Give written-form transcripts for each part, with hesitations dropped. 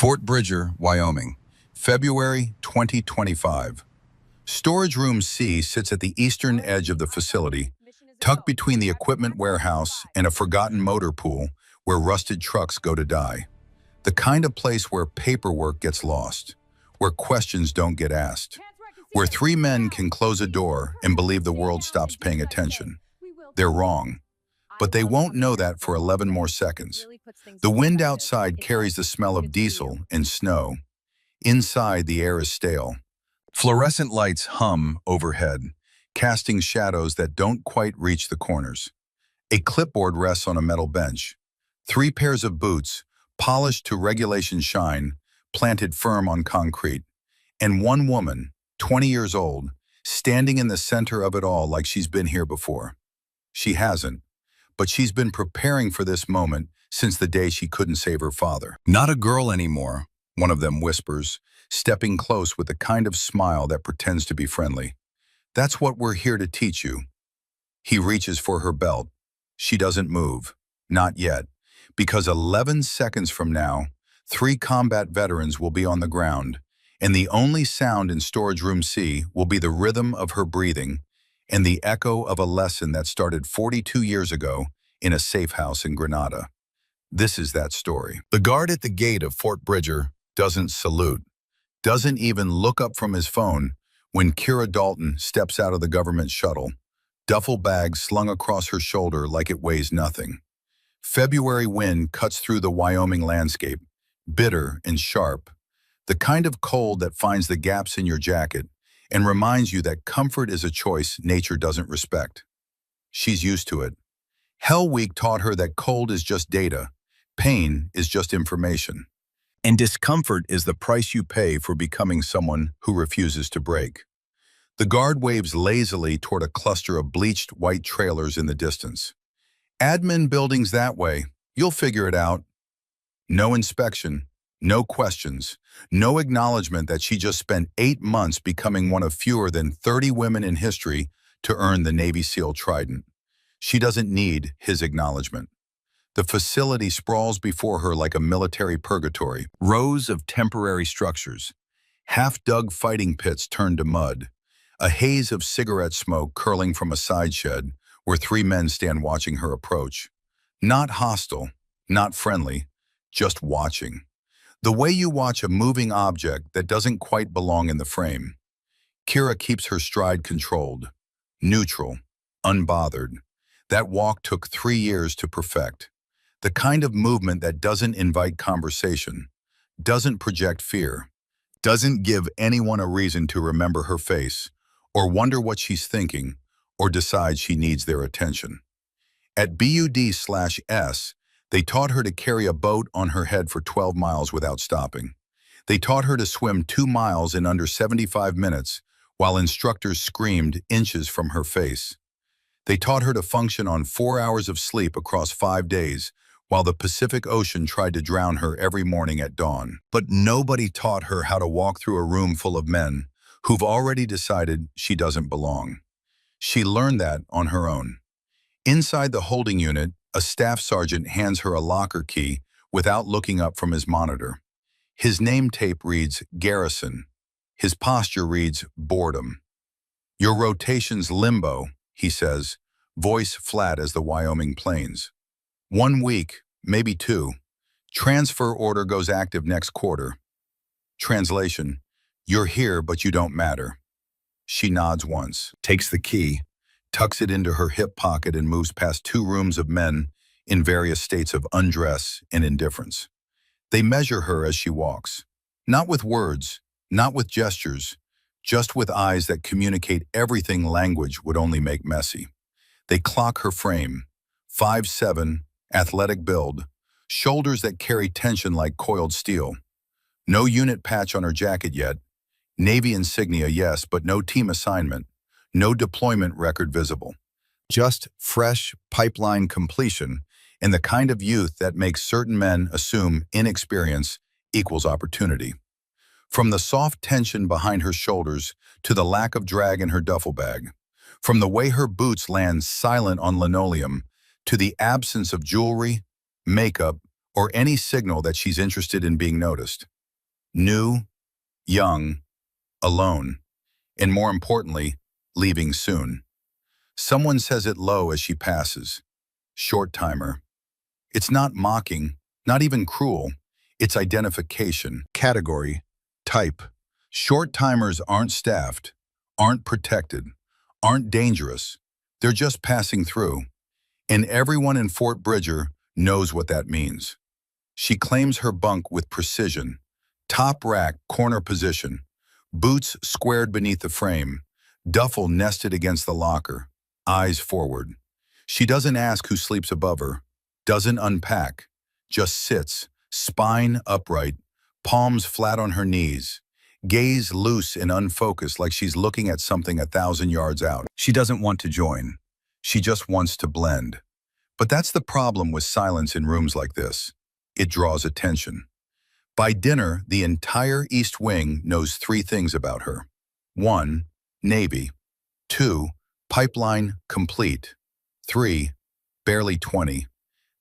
Fort Bridger, Wyoming, February 2025. Storage Room C sits at the eastern edge of the facility, tucked between the equipment warehouse and a forgotten motor pool where rusted trucks go to die. The kind of place where paperwork gets lost, where questions don't get asked, where three men can close a door and believe the world stops paying attention. They're wrong, but they won't know that for 11 more seconds. The wind outside carries the smell of diesel and snow. Inside, the air is stale. Fluorescent lights hum overhead, casting shadows that don't quite reach the corners. A clipboard rests on a metal bench. Three pairs of boots, polished to regulation shine, planted firm on concrete. And one woman, 20 years old, standing in the center of it all like she's been here before. She hasn't, but she's been preparing for this moment since the day she couldn't save her father. "Not a girl anymore," one of them whispers, stepping close with the kind of smile that pretends to be friendly. "That's what we're here to teach you." He reaches for her belt. She doesn't move. Not yet, because 11 seconds from now, 3 combat veterans will be on the ground, and the only sound in Storage Room C will be the rhythm of her breathing and the echo of a lesson that started 42 years ago in a safe house in Grenada. This is that story. The guard at the gate of Fort Bridger doesn't salute, doesn't even look up from his phone when Kira Dalton steps out of the government shuttle, duffel bag slung across her shoulder like it weighs nothing. February wind cuts through the Wyoming landscape, bitter and sharp, the kind of cold that finds the gaps in your jacket and reminds you that comfort is a choice nature doesn't respect. She's used to it. Hell Week taught her that cold is just data, pain is just information, and discomfort is the price you pay for becoming someone who refuses to break. The guard waves lazily toward a cluster of bleached white trailers in the distance. "Admin buildings that way, you'll figure it out." No inspection, no questions, no acknowledgement that she just spent 8 months becoming one of fewer than 30 women in history to earn the Navy SEAL Trident. She doesn't need his acknowledgement. The facility sprawls before her like a military purgatory. Rows of temporary structures, half-dug fighting pits turned to mud, a haze of cigarette smoke curling from a side shed where 3 men stand watching her approach. Not hostile, not friendly, just watching. The way you watch a moving object that doesn't quite belong in the frame. Kira keeps her stride controlled, neutral, unbothered. That walk took 3 years to perfect. The kind of movement that doesn't invite conversation, doesn't project fear, doesn't give anyone a reason to remember her face, or wonder what she's thinking, or decide she needs their attention. At BUD/S, they taught her to carry a boat on her head for 12 miles without stopping. They taught her to swim 2 miles in under 75 minutes, while instructors screamed inches from her face. They taught her to function on 4 hours of sleep across 5 days, while the Pacific Ocean tried to drown her every morning at dawn. But nobody taught her how to walk through a room full of men who've already decided she doesn't belong. She learned that on her own. Inside the holding unit, a staff sergeant hands her a locker key without looking up from his monitor. His name tape reads Garrison. His posture reads boredom. "Your rotation's limbo," he says, voice flat as the Wyoming plains. "1 week, maybe 2. Transfer order goes active next quarter." Translation: "You're here, but you don't matter." She nods once, takes the key, tucks it into her hip pocket and moves past 2 rooms of men in various states of undress and indifference. They measure her as she walks. Not with words, not with gestures, just with eyes that communicate everything language would only make messy. They clock her frame, 5'7", athletic build, shoulders that carry tension like coiled steel. No unit patch on her jacket yet. Navy insignia, yes, but no team assignment. No deployment record visible. Just fresh pipeline completion and the kind of youth that makes certain men assume inexperience equals opportunity. From the soft tension behind her shoulders to the lack of drag in her duffel bag. From the way her boots land silent on linoleum to the absence of jewelry, makeup, or any signal that she's interested in being noticed. New, young, alone, and more importantly, leaving soon. Someone says it low as she passes. Short timer. It's not mocking, not even cruel. It's identification. Category. Type. Short timers aren't staffed, aren't protected, aren't dangerous. They're just passing through. And everyone in Fort Bridger knows what that means. She claims her bunk with precision. Top rack, corner position. Boots squared beneath the frame. Duffel nested against the locker. Eyes forward. She doesn't ask who sleeps above her. Doesn't unpack. Just sits, spine upright, palms flat on her knees. Gaze loose and unfocused like she's looking at something 1,000 yards out. She doesn't want to join. She just wants to blend. But that's the problem with silence in rooms like this. It draws attention. By dinner, the entire East Wing knows 3 things about her. 1. Navy. 2. Pipeline complete. 3. Barely 20.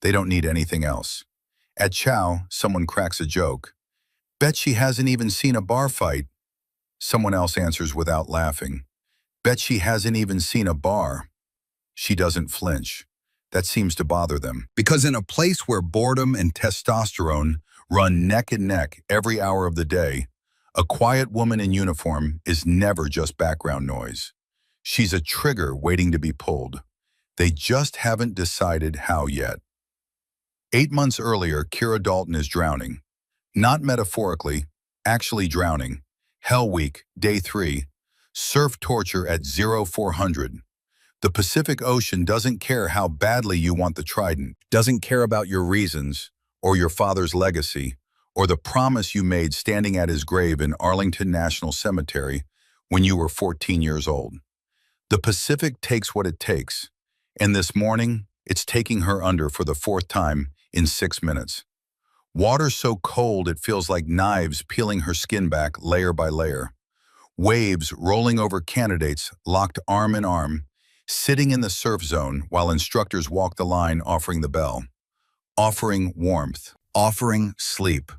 They don't need anything else. At chow, someone cracks a joke. Bet she hasn't even seen a bar fight. Someone else answers without laughing. Bet she hasn't even seen a bar. She doesn't flinch. That seems to bother them. Because in a place where boredom and testosterone run neck and neck every hour of the day, a quiet woman in uniform is never just background noise. She's a trigger waiting to be pulled. They just haven't decided how yet. 8 months earlier, Kira Dalton is drowning. Not metaphorically, actually drowning. Hell Week, Day 3. Surf torture at 0400. The Pacific Ocean doesn't care how badly you want the trident, doesn't care about your reasons, or your father's legacy, or the promise you made standing at his grave in Arlington National Cemetery when you were 14 years old. The Pacific takes what it takes, and this morning, it's taking her under for the 4th time in 6 minutes. Water so cold it feels like knives peeling her skin back layer by layer. Waves rolling over candidates locked arm in arm, sitting in the surf zone while instructors walk the line offering the bell. Offering warmth, offering sleep,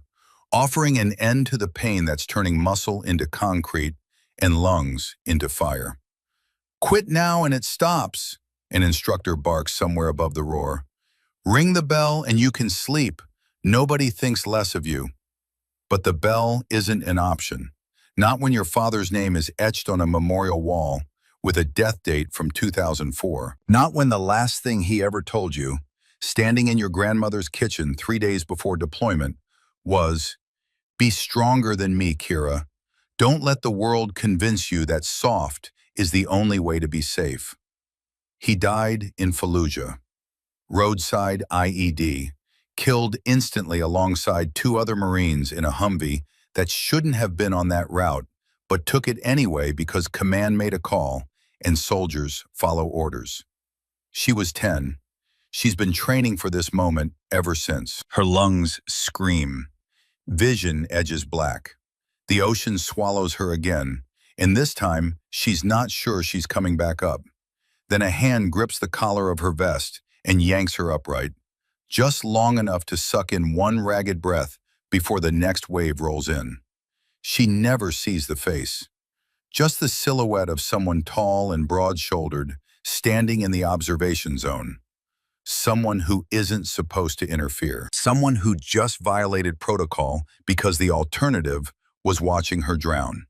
offering an end to the pain that's turning muscle into concrete and lungs into fire. Quit now and it stops, an instructor barks somewhere above the roar. Ring the bell and you can sleep. Nobody thinks less of you. But the bell isn't an option. Not when your father's name is etched on a memorial wall with a death date from 2004. Not when the last thing he ever told you, standing in your grandmother's kitchen 3 days before deployment, was, "Be stronger than me, Kira. Don't let the world convince you that soft is the only way to be safe." He died in Fallujah. Roadside IED, killed instantly alongside 2 other Marines in a Humvee that shouldn't have been on that route, but took it anyway because command made a call and soldiers follow orders. She was 10. She's been training for this moment ever since. Her lungs scream. Vision edges black. The ocean swallows her again, and this time she's not sure she's coming back up. Then a hand grips the collar of her vest and yanks her upright, just long enough to suck in one ragged breath before the next wave rolls in. She never sees the face, just the silhouette of someone tall and broad-shouldered, standing in the observation zone. Someone who isn't supposed to interfere. Someone who just violated protocol because the alternative was watching her drown.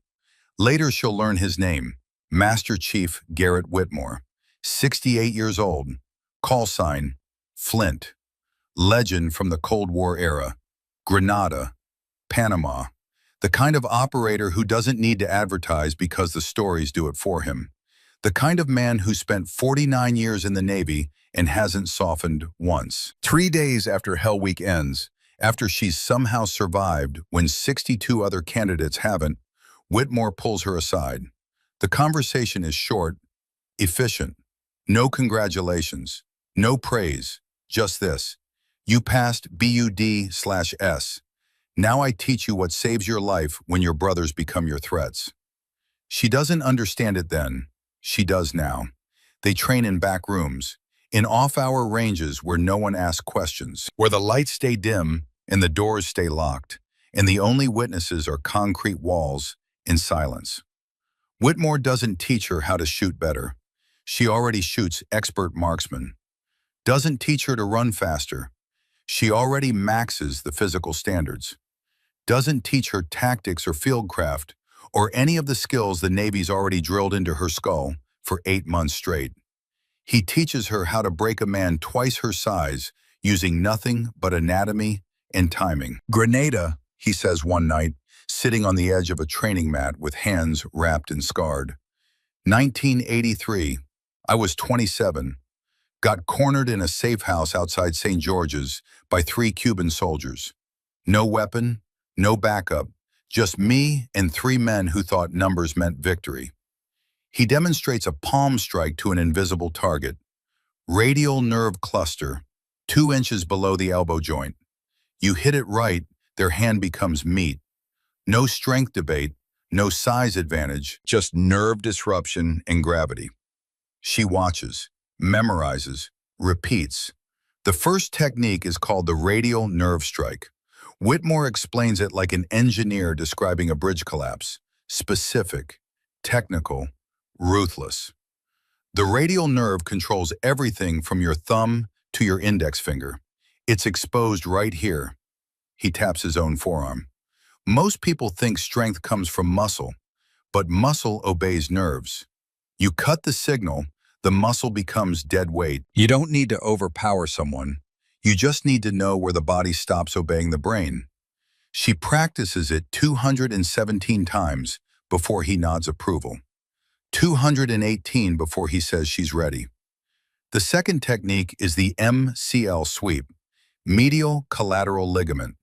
Later she'll learn his name, Master Chief Garrett Whitmore, 68 years old, call sign, Flint. Legend from the Cold War era, Grenada, Panama. The kind of operator who doesn't need to advertise because the stories do it for him. The kind of man who spent 49 years in the Navy and hasn't softened once. 3 days after Hell Week ends, after she's somehow survived when 62 other candidates haven't, Whitmore pulls her aside. The conversation is short, efficient. No congratulations, no praise, just this. You passed BUD/S. Now I teach you what saves your life when your brothers become your threats. She doesn't understand it then. She does now. They train in back rooms, in off-hour ranges where no one asks questions, where the lights stay dim and the doors stay locked, and the only witnesses are concrete walls and silence. Whitmore doesn't teach her how to shoot better. She already shoots expert marksmen. Doesn't teach her to run faster. She already maxes the physical standards. Doesn't teach her tactics or fieldcraft or any of the skills the Navy's already drilled into her skull for 8 months straight. He teaches her how to break a man twice her size using nothing but anatomy and timing. Grenada, he says one night, sitting on the edge of a training mat with hands wrapped and scarred. 1983, I was 27, got cornered in a safe house outside St. George's by 3 Cuban soldiers. No weapon, no backup, just me and 3 men who thought numbers meant victory. He demonstrates a palm strike to an invisible target. Radial nerve cluster, 2 inches below the elbow joint. You hit it right, their hand becomes meat. No strength debate, no size advantage, just nerve disruption and gravity. She watches, memorizes, repeats. The first technique is called the radial nerve strike. Whitmore explains it like an engineer describing a bridge collapse. Specific, technical, ruthless. The radial nerve controls everything from your thumb to your index finger. It's exposed right here. He taps his own forearm. Most people think strength comes from muscle, but muscle obeys nerves. You cut the signal, the muscle becomes dead weight. You don't need to overpower someone. You just need to know where the body stops obeying the brain. She practices it 217 times before he nods approval. 218 before he says she's ready. The second technique is the MCL sweep, medial collateral ligament,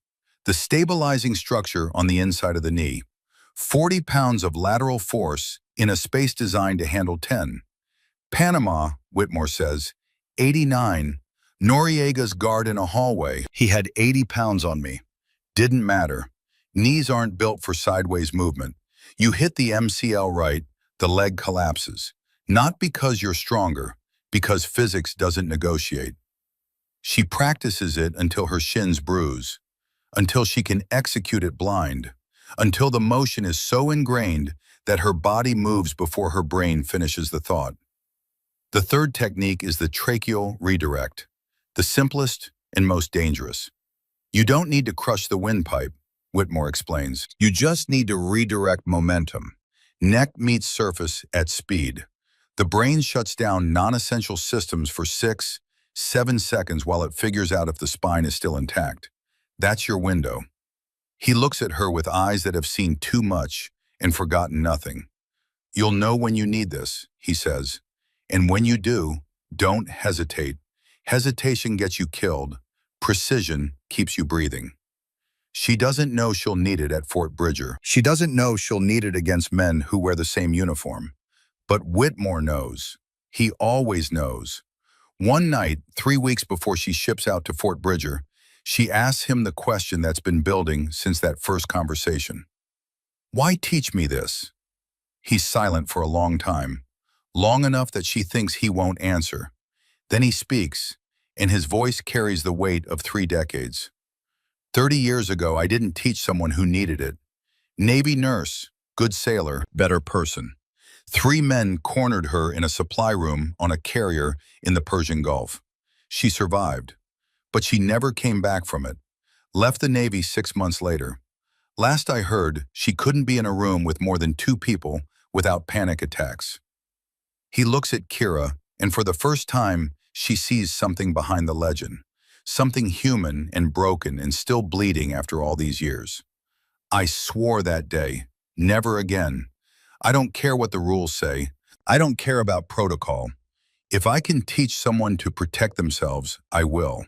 the stabilizing structure on the inside of the knee. 40 pounds of lateral force in a space designed to handle 10. Panama, Whitmore says, 89. Noriega's guard in a hallway. He had 80 pounds on me. Didn't matter. Knees aren't built for sideways movement. You hit the MCL right, the leg collapses. Not because you're stronger, because physics doesn't negotiate. She practices it until her shins bruise, until she can execute it blind, until the motion is so ingrained that her body moves before her brain finishes the thought. The third technique is the tracheal redirect, the simplest and most dangerous. You don't need to crush the windpipe, Whitmore explains. You just need to redirect momentum. Neck meets surface at speed. The brain shuts down non-essential systems for 6, 7 seconds while it figures out if the spine is still intact. That's your window. He looks at her with eyes that have seen too much and forgotten nothing. You'll know when you need this, he says. And when you do, don't hesitate. Hesitation gets you killed. Precision keeps you breathing. She doesn't know she'll need it at Fort Bridger. She doesn't know she'll need it against men who wear the same uniform. But Whitmore knows. He always knows. One night, 3 weeks before she ships out to Fort Bridger, she asks him the question that's been building since that first conversation. Why teach me this? He's silent for a long time, long enough that she thinks he won't answer. Then he speaks, and his voice carries the weight of 3 decades. 30 years ago, I didn't teach someone who needed it. Navy nurse, good sailor, better person. 3 men cornered her in a supply room on a carrier in the Persian Gulf. She survived, but she never came back from it. Left the Navy 6 months later. Last I heard, she couldn't be in a room with more than 2 people without panic attacks. He looks at Kira, and for the first time, she sees something behind the legend. Something human and broken and still bleeding after all these years. I swore that day, never again. I don't care what the rules say. I don't care about protocol. If I can teach someone to protect themselves, I will.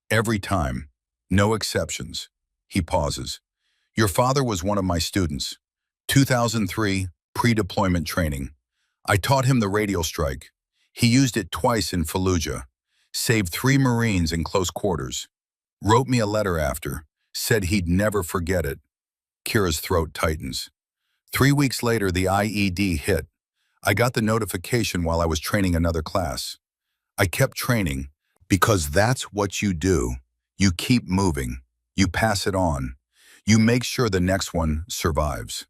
Every time. No exceptions. He pauses. Your father was one of my students. 2003, pre-deployment training. I taught him the radial strike. He used it twice in Fallujah. Saved 3 Marines in close quarters. Wrote me a letter after. Said he'd never forget it. Kira's throat tightens. 3 weeks later, the IED hit. I got the notification while I was training another class. I kept training because that's what you do. You keep moving. You pass it on. You make sure the next one survives.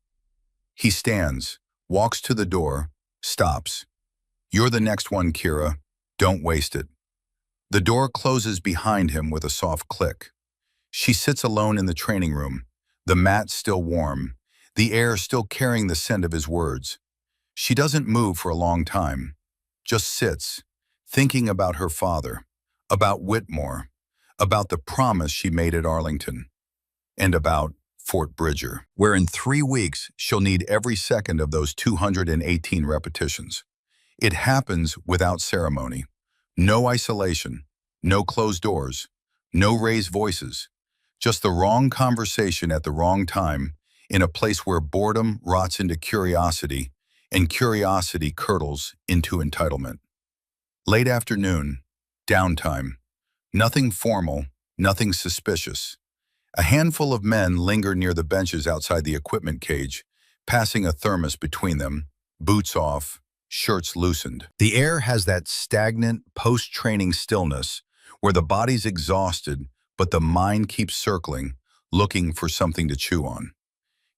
He stands, walks to the door, stops. You're the next one, Kira. Don't waste it. The door closes behind him with a soft click. She sits alone in the training room, the mat still warm, the air still carrying the scent of his words. She doesn't move for a long time, just sits, thinking about her father, about Whitmore, about the promise she made at Arlington, and about Fort Bridger, where in 3 weeks she'll need every second of those 218 repetitions. It happens without ceremony. No isolation, no closed doors, no raised voices, just the wrong conversation at the wrong time in a place where boredom rots into curiosity and curiosity curdles into entitlement. Late afternoon, downtime, nothing formal, nothing suspicious. A handful of men linger near the benches outside the equipment cage, passing a thermos between them, boots off, shirts loosened. The air has that stagnant, post-training stillness where the body's exhausted, but the mind keeps circling, looking for something to chew on.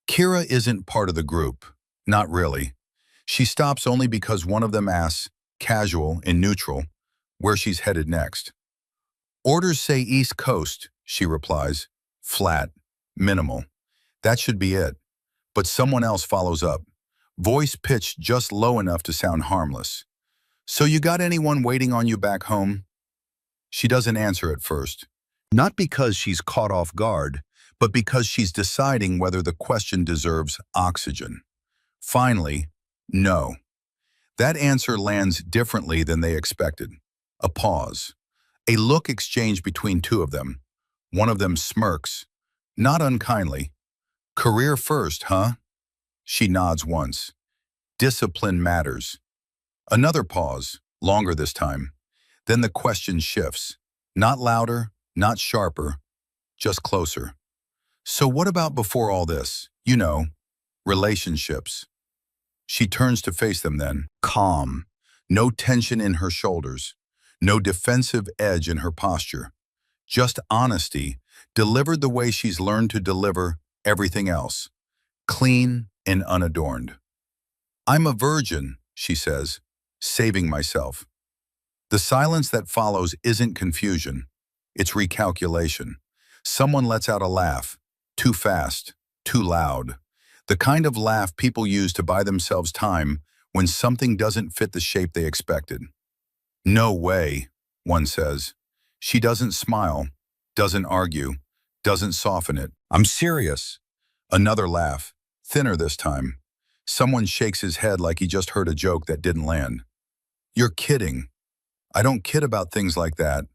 Kira isn't part of the group. Not really. She stops only because one of them asks, casual and neutral, where she's headed next. Orders say East Coast, she replies, flat, minimal. That should be it. But someone else follows up, voice pitched just low enough to sound harmless. So you got anyone waiting on you back home? She doesn't answer at first. Not because she's caught off guard, but because she's deciding whether the question deserves oxygen. Finally, no. That answer lands differently than they expected. A pause. A look exchanged between two of them. One of them smirks, not unkindly. Career first, huh? She nods once. Discipline matters. Another pause, longer this time. Then the question shifts. Not louder, not sharper, just closer. So what about before all this? You know, relationships. She turns to face them then, calm, no tension in her shoulders, no defensive edge in her posture. Just honesty, delivered the way she's learned to deliver everything else, clean and unadorned. I'm a virgin, she says, saving myself. The silence that follows isn't confusion, it's recalculation. Someone lets out a laugh, too fast, too loud. The kind of laugh people use to buy themselves time when something doesn't fit the shape they expected. No way, one says. She doesn't smile, doesn't argue, doesn't soften it. I'm serious. Another laugh, thinner this time. Someone shakes his head like he just heard a joke that didn't land. You're kidding. I don't kid about things like that.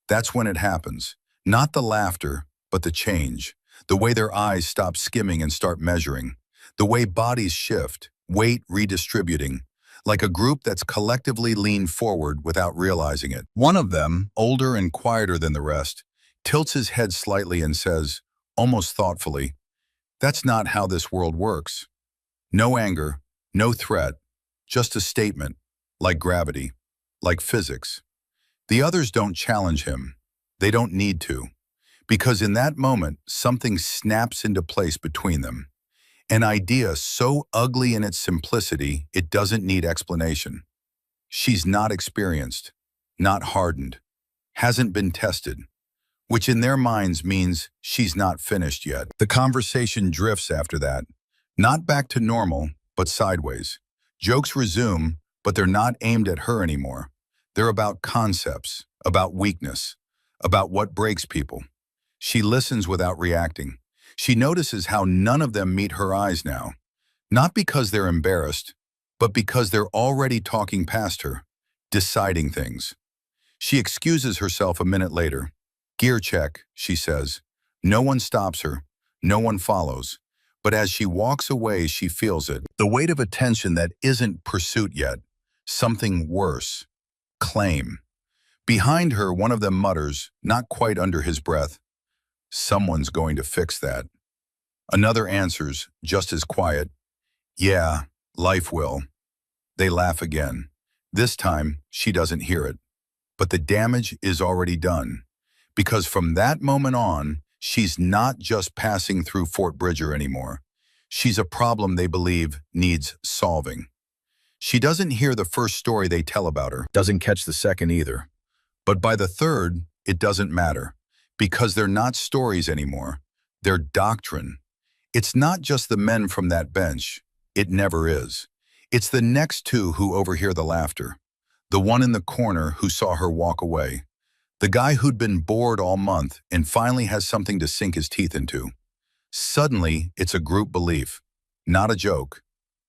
That's when it happens. Not the laughter, but the change. The way their eyes stop skimming and start measuring. The way bodies shift, weight redistributing. Like a group that's collectively leaned forward without realizing it. One of them, older and quieter than the rest, tilts his head slightly and says, almost thoughtfully, that's not how this world works. No anger, no threat, just a statement, like gravity, like physics. The others don't challenge him. They don't need to. Because in that moment, something snaps into place between them. An idea so ugly in its simplicity, it doesn't need explanation. She's not experienced, not hardened, hasn't been tested, which in their minds means she's not finished yet. The conversation drifts after that, not back to normal, but sideways. Jokes resume, but they're not aimed at her anymore. They're about concepts, about weakness, about what breaks people. She listens without reacting. She notices how none of them meet her eyes now, not because they're embarrassed, but because they're already talking past her, deciding things. She excuses herself a minute later. Gear check, she says. No one stops her, no one follows. But as she walks away, she feels it. The weight of attention that isn't pursuit yet. Something worse. Claim. Behind her, one of them mutters, not quite under his breath, someone's going to fix that. Another answers, just as quiet, yeah, life will. They laugh again. This time, she doesn't hear it. But the damage is already done. Because from that moment on, She's not just passing through Fort Bridger anymore. She's a problem they believe needs solving. She doesn't hear the first story they tell about her, doesn't catch the second either. But by the third, it doesn't matter, because they're not stories anymore. They're doctrine. It's not just the men from that bench. It never is. It's the next two who overhear the laughter. The one in the corner who saw her walk away. The guy who'd been bored all month and finally has something to sink his teeth into. Suddenly, it's a group belief, not a joke.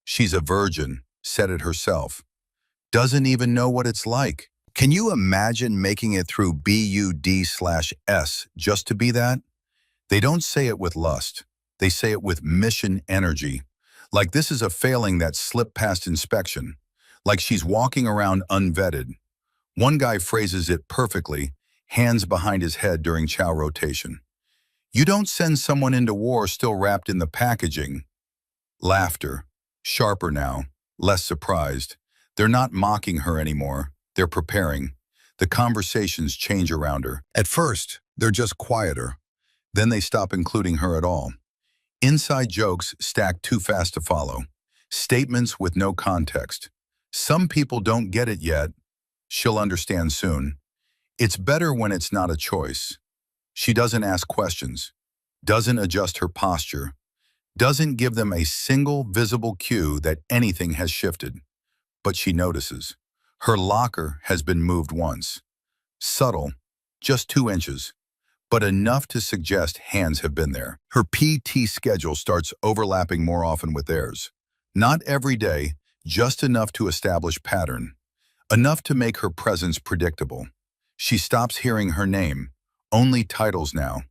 She's a virgin, said it herself. Doesn't even know what it's like. Can you imagine making it through BUD/S just to be that? They don't say it with lust. They say it with mission energy. Like this is a failing that slipped past inspection. Like she's walking around unvetted. One guy phrases it perfectly, hands behind his head during chow rotation. You don't send someone into war still wrapped in the packaging. Laughter. Sharper now, less surprised. They're not mocking her anymore. They're preparing. The conversations change around her. At first, they're just quieter. Then they stop including her at all. Inside jokes stack too fast to follow. Statements with no context. Some people don't get it yet. She'll understand soon. It's better when it's not a choice. She doesn't ask questions, doesn't adjust her posture, doesn't give them a single visible cue that anything has shifted. But she notices. Her locker has been moved once. Subtle, just 2 inches, but enough to suggest hands have been there. Her PT schedule starts overlapping more often with theirs. Not every day, just enough to establish pattern. Enough to make her presence predictable. She stops hearing her name, only titles now.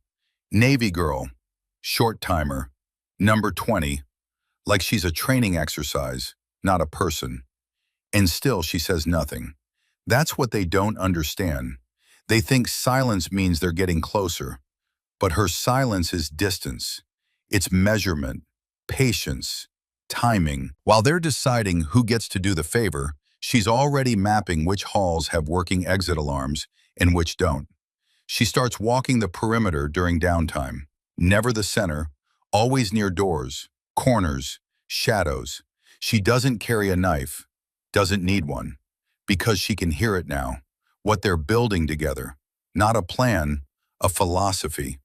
Navy girl, short timer, number 20, like she's a training exercise, not a person. And still she says nothing. That's what they don't understand. They think silence means they're getting closer. But her silence is distance. It's measurement, patience, timing. While they're deciding who gets to do the favor, she's already mapping which halls have working exit alarms and which don't. She starts walking the perimeter during downtime. Never the center, always near doors, corners, shadows. She doesn't carry a knife, doesn't need one, because she can hear it now. What they're building together. Not a plan, a philosophy.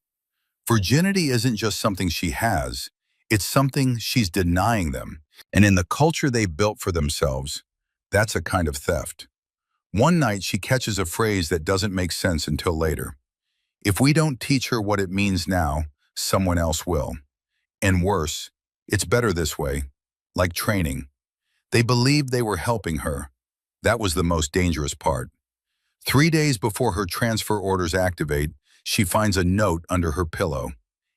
Virginity isn't just something she has, it's something she's denying them. And in the culture they built for themselves, that's a kind of theft. One night she catches a phrase that doesn't make sense until later. If we don't teach her what it means now, someone else will. And worse, it's better this way, like training. They believed they were helping her. That was the most dangerous part. 3 days before her transfer orders activate, she finds a note under her pillow.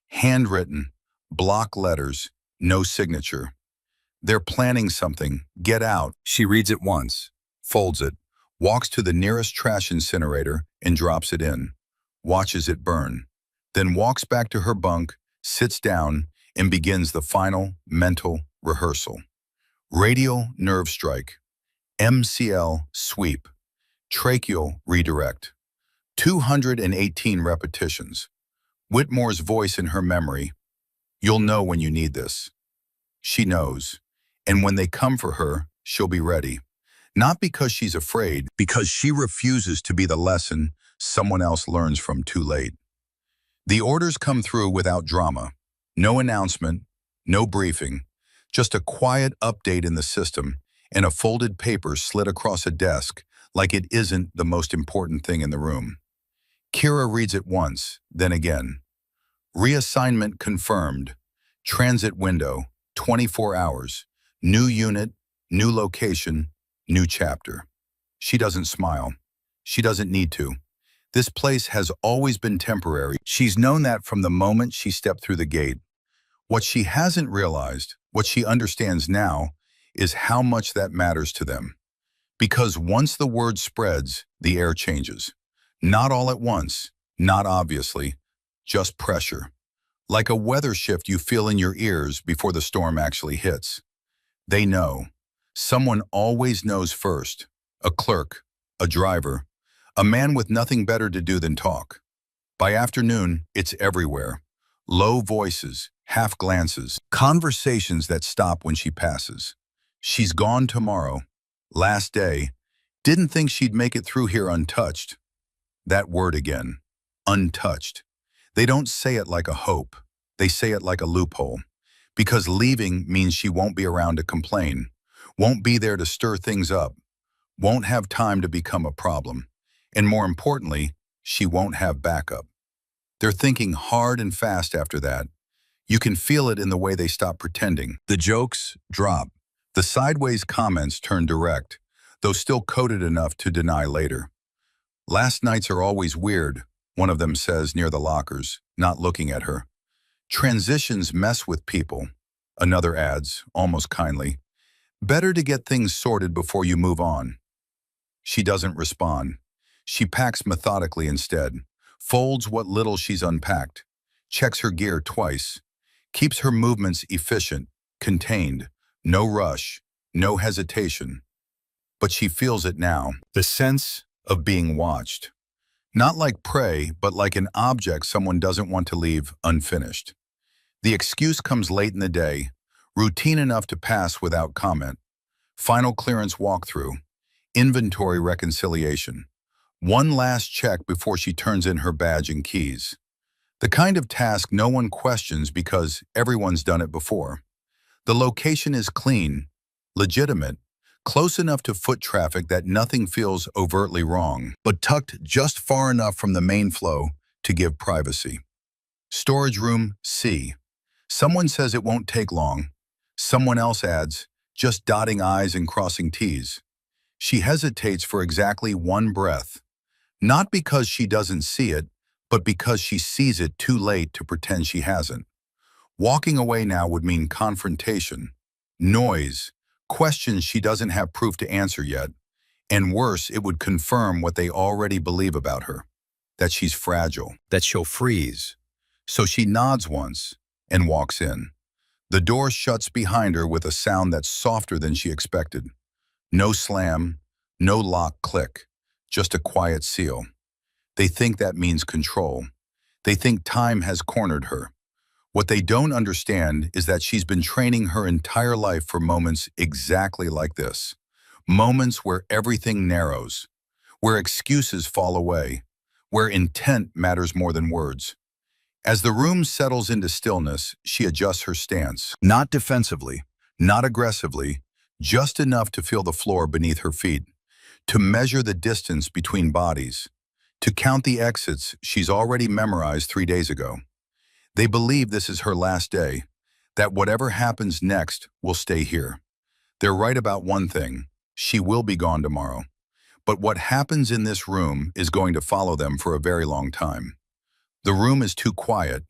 Handwritten, block letters, no signature. They're planning something. Get out. She reads it once, folds it, walks to the nearest trash incinerator and drops it in, watches it burn, then walks back to her bunk, sits down, and begins the final mental rehearsal. Radial nerve strike, MCL sweep, tracheal redirect, 218 repetitions. Whitmore's voice in her memory. You'll know when you need this. She knows. And when they come for her, she'll be ready. Not because she's afraid, because she refuses to be the lesson someone else learns from too late. The orders come through without drama. No announcement, no briefing, just a quiet update in the system and a folded paper slid across a desk like it isn't the most important thing in the room. Kira reads it once, then again. Reassignment confirmed. Transit window, 24 hours. New unit, new location, new chapter. She doesn't smile. She doesn't need to. This place has always been temporary. She's known that from the moment she stepped through the gate. What she hasn't realized, what she understands now, is how much that matters to them. Because once the word spreads, the air changes. Not all at once, not obviously, just pressure. Like a weather shift you feel in your ears before the storm actually hits. They know. Someone always knows first. A clerk, a driver, a man with nothing better to do than talk. By afternoon, it's everywhere. Low voices, half glances, conversations that stop when she passes. She's gone tomorrow. Last day. Didn't think she'd make it through here untouched. That word again. Untouched. They don't say it like a hope. They say it like a loophole. Because leaving means she won't be around to complain, won't be there to stir things up, won't have time to become a problem. And more importantly, she won't have backup. They're thinking hard and fast after that. You can feel it in the way they stop pretending. The jokes drop. The sideways comments turn direct, though still coded enough to deny later. Last nights are always weird, one of them says near the lockers, not looking at her. Transitions mess with people, another adds, almost kindly. Better to get things sorted before you move on. She doesn't respond. She packs methodically instead, folds what little she's unpacked, checks her gear twice, keeps her movements efficient, contained, no rush, no hesitation. But she feels it now, the sense of being watched. Not like prey, but like an object someone doesn't want to leave unfinished. The excuse comes late in the day, routine enough to pass without comment. Final clearance walkthrough, inventory reconciliation. One last check before she turns in her badge and keys. The kind of task no one questions because everyone's done it before. The location is clean, legitimate, close enough to foot traffic that nothing feels overtly wrong, but tucked just far enough from the main flow to give privacy. Storage room C. Someone says it won't take long. Someone else adds, just dotting I's and crossing T's. She hesitates for exactly one breath. Not because she doesn't see it, but because she sees it too late to pretend she hasn't. Walking away now would mean confrontation, noise, questions she doesn't have proof to answer yet, and worse, it would confirm what they already believe about her, that she's fragile, that she'll freeze. So she nods once and walks in. The door shuts behind her with a sound that's softer than she expected. No slam, no lock click, just a quiet seal. They think that means control. They think time has cornered her. What they don't understand is that she's been training her entire life for moments exactly like this. Moments where everything narrows, where excuses fall away, where intent matters more than words. As the room settles into stillness, she adjusts her stance. Not defensively, not aggressively, just enough to feel the floor beneath her feet, to measure the distance between bodies, to count the exits she's already memorized 3 days ago. They believe this is her last day, that whatever happens next will stay here. They're right about one thing: she will be gone tomorrow. But what happens in this room is going to follow them for a very long time. The room is too quiet,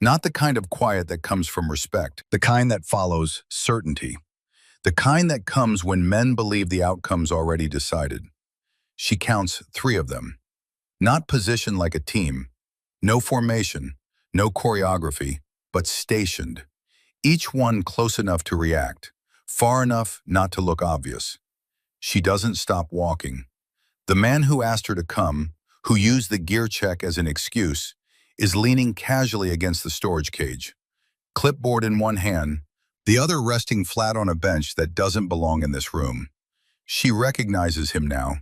not the kind of quiet that comes from respect, the kind that follows certainty, the kind that comes when men believe the outcome's already decided. She counts 3 of them, not positioned like a team, no formation, no choreography, but stationed, each one close enough to react, far enough not to look obvious. She doesn't stop walking. The man who asked her to come, who used the gear check as an excuse, is leaning casually against the storage cage, clipboard in one hand, the other resting flat on a bench that doesn't belong in this room. She recognizes him now.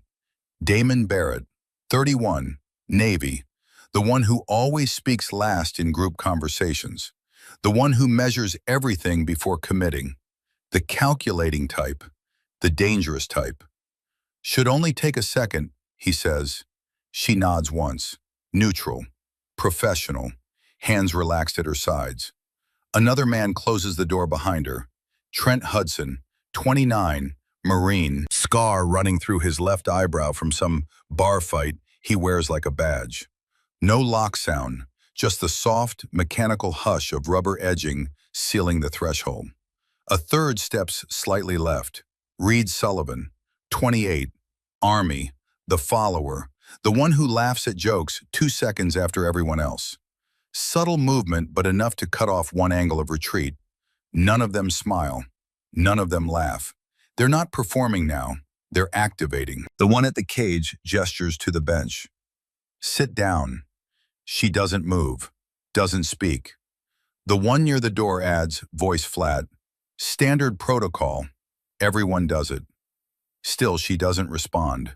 Damon Barrett, 31, Navy, the one who always speaks last in group conversations, the one who measures everything before committing, the calculating type, the dangerous type. Should only take a second, he says. She nods once, neutral, professional, hands relaxed at her sides. Another man closes the door behind her. Trent Hudson, 29, Marine, scar running through his left eyebrow from some bar fight he wears like a badge. No lock sound, just the soft, mechanical hush of rubber edging sealing the threshold. A third steps slightly left. Reed Sullivan, 28, Army, the follower, the one who laughs at jokes 2 seconds after everyone else. Subtle movement, but enough to cut off one angle of retreat. None of them smile. None of them laugh. They're not performing now. They're activating. The one at the cage gestures to the bench. Sit down. She doesn't move, doesn't speak. The one near the door adds, voice flat, standard protocol. Everyone does it. Still, she doesn't respond.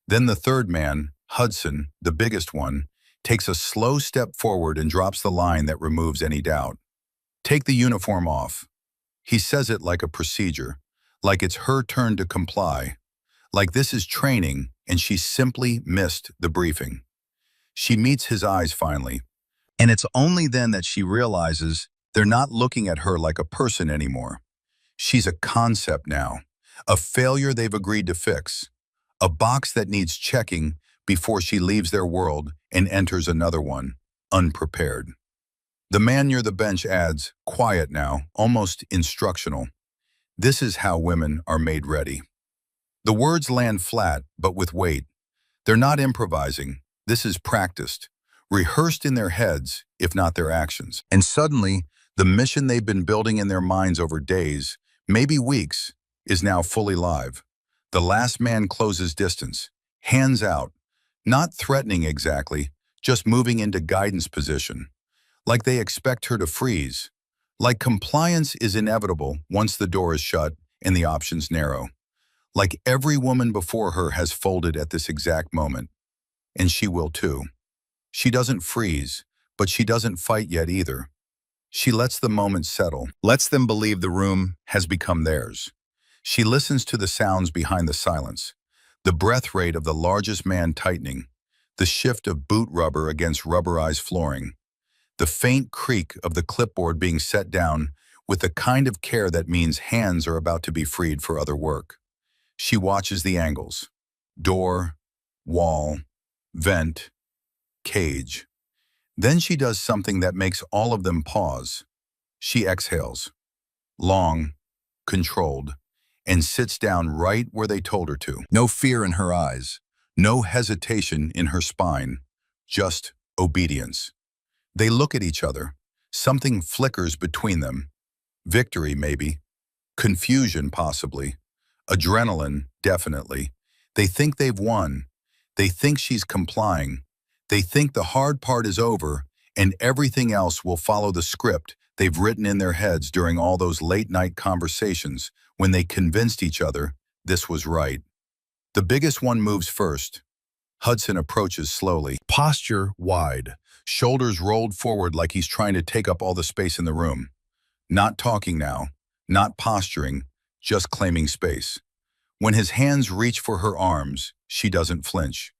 Then the third man, Hudson, the biggest one, takes a slow step forward and drops the line that removes any doubt. Take the uniform off. He says it like a procedure, like it's her turn to comply, like this is training and she simply missed the briefing. She meets his eyes finally, and it's only then that she realizes they're not looking at her like a person anymore. She's a concept now, a failure they've agreed to fix, a box that needs checking before she leaves their world and enters another one, unprepared. The man near the bench adds, quiet now, almost instructional. This is how women are made ready. The words land flat, but with weight. They're not improvising. This is practiced, rehearsed in their heads, if not their actions. And suddenly, the mission they've been building in their minds over days, maybe weeks, is now fully live. The last man closes distance, hands out, not threatening exactly, just moving into guidance position. Like they expect her to freeze. Like compliance is inevitable once the door is shut and the options narrow. Like every woman before her has folded at this exact moment. And she will too. She doesn't freeze, but she doesn't fight yet either. She lets the moment settle, lets them believe the room has become theirs. She listens to the sounds behind the silence, the breath rate of the largest man tightening, the shift of boot rubber against rubberized flooring, the faint creak of the clipboard being set down with the kind of care that means hands are about to be freed for other work. She watches the angles, door, wall, vent, cage. Then she does something that makes all of them pause. She exhales, long, controlled, and sits down right where they told her to. No fear in her eyes, no hesitation in her spine, just obedience. They look at each other. Something flickers between them. Victory, maybe. Confusion, possibly. Adrenaline, definitely. They think they've won. They think she's complying. They think the hard part is over and everything else will follow the script they've written in their heads during all those late-night conversations when they convinced each other this was right. The biggest one moves first. Hudson approaches slowly, posture wide, shoulders rolled forward like he's trying to take up all the space in the room. Not talking now, not posturing, just claiming space. When his hands reach for her arms, she doesn't flinch.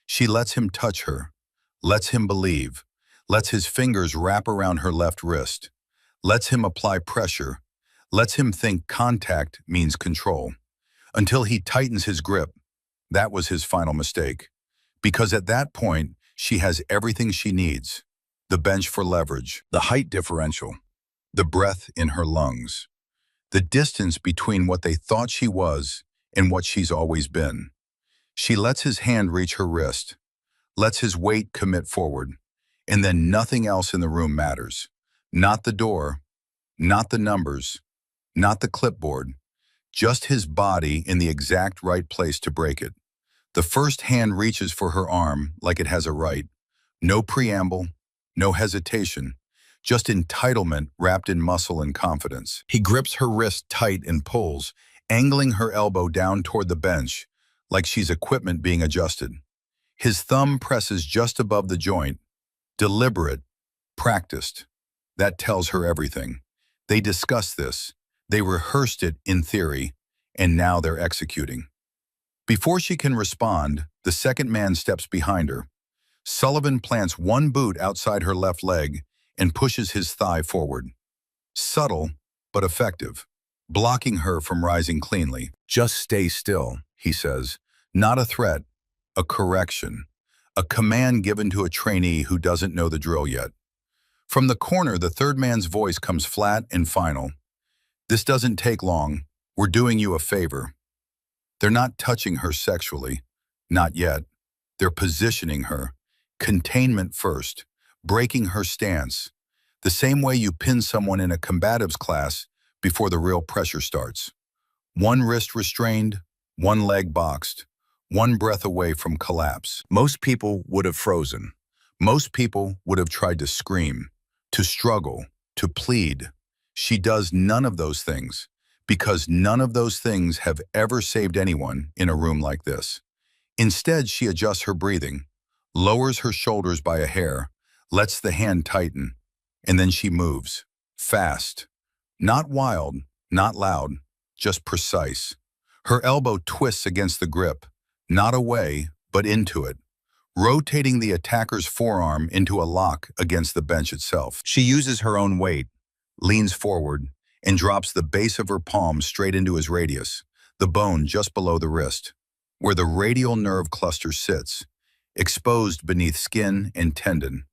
She lets him touch her, lets him believe, lets his fingers wrap around her left wrist, lets him apply pressure, lets him think contact means control, until he tightens his grip. That was his final mistake. Because at that point, she has everything she needs. The bench for leverage, the height differential, the breath in her lungs, the distance between what they thought she was and what she's always been. She lets his hand reach her wrist, lets his weight commit forward, and then nothing else in the room matters. Not the door, not the numbers, not the clipboard, just his body in the exact right place to break it. The first hand reaches for her arm like it has a right. No preamble, no hesitation, just entitlement wrapped in muscle and confidence. He grips her wrist tight and pulls, angling her elbow down toward the bench, like she's equipment being adjusted. His thumb presses just above the joint, deliberate, practiced. That tells her everything. They discussed this, they rehearsed it in theory, and now they're executing. Before she can respond, the second man steps behind her. Sullivan plants one boot outside her left leg and pushes his thigh forward. Subtle, but effective, blocking her from rising cleanly. Just stay still, he says. Not a threat, a correction, a command given to a trainee who doesn't know the drill yet. From the corner, the third man's voice comes flat and final. This doesn't take long. We're doing you a favor. They're not touching her sexually. Not yet. They're positioning her. Containment first. Breaking her stance. The same way you pin someone in a combatives class before the real pressure starts. One wrist restrained, one leg boxed, one breath away from collapse. Most people would have frozen. Most people would have tried to scream, to struggle, to plead. She does none of those things, because none of those things have ever saved anyone in a room like this. Instead, she adjusts her breathing, lowers her shoulders by a hair, lets the hand tighten, and then she moves, fast. Not wild, not loud, just precise. Her elbow twists against the grip, not away, but into it, rotating the attacker's forearm into a lock against the bench itself. She uses her own weight, leans forward, and drops the base of her palm straight into his radius, the bone just below the wrist, where the radial nerve cluster sits, exposed beneath skin and tendon,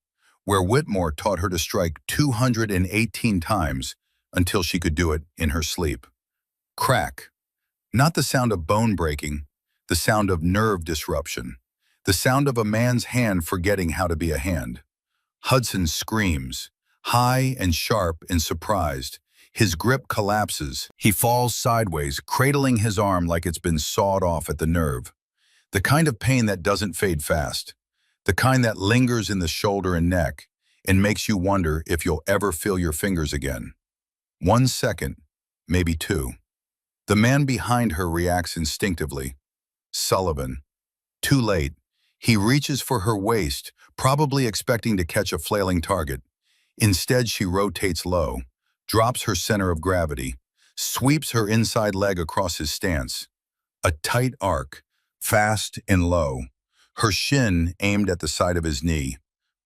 where Whitmore taught her to strike 218 times until she could do it in her sleep. Crack. Not the sound of bone breaking, the sound of nerve disruption, the sound of a man's hand forgetting how to be a hand. Hudson screams, high and sharp and surprised. His grip collapses. He falls sideways, cradling his arm like it's been sawed off at the nerve. The kind of pain that doesn't fade fast. The kind that lingers in the shoulder and neck and makes you wonder if you'll ever feel your fingers again. 1 second, maybe 2. The man behind her reacts instinctively. Sullivan. Too late. He reaches for her waist, probably expecting to catch a flailing target. Instead, she rotates low, drops her center of gravity, sweeps her inside leg across his stance. A tight arc, fast and low, her shin aimed at the side of his knee.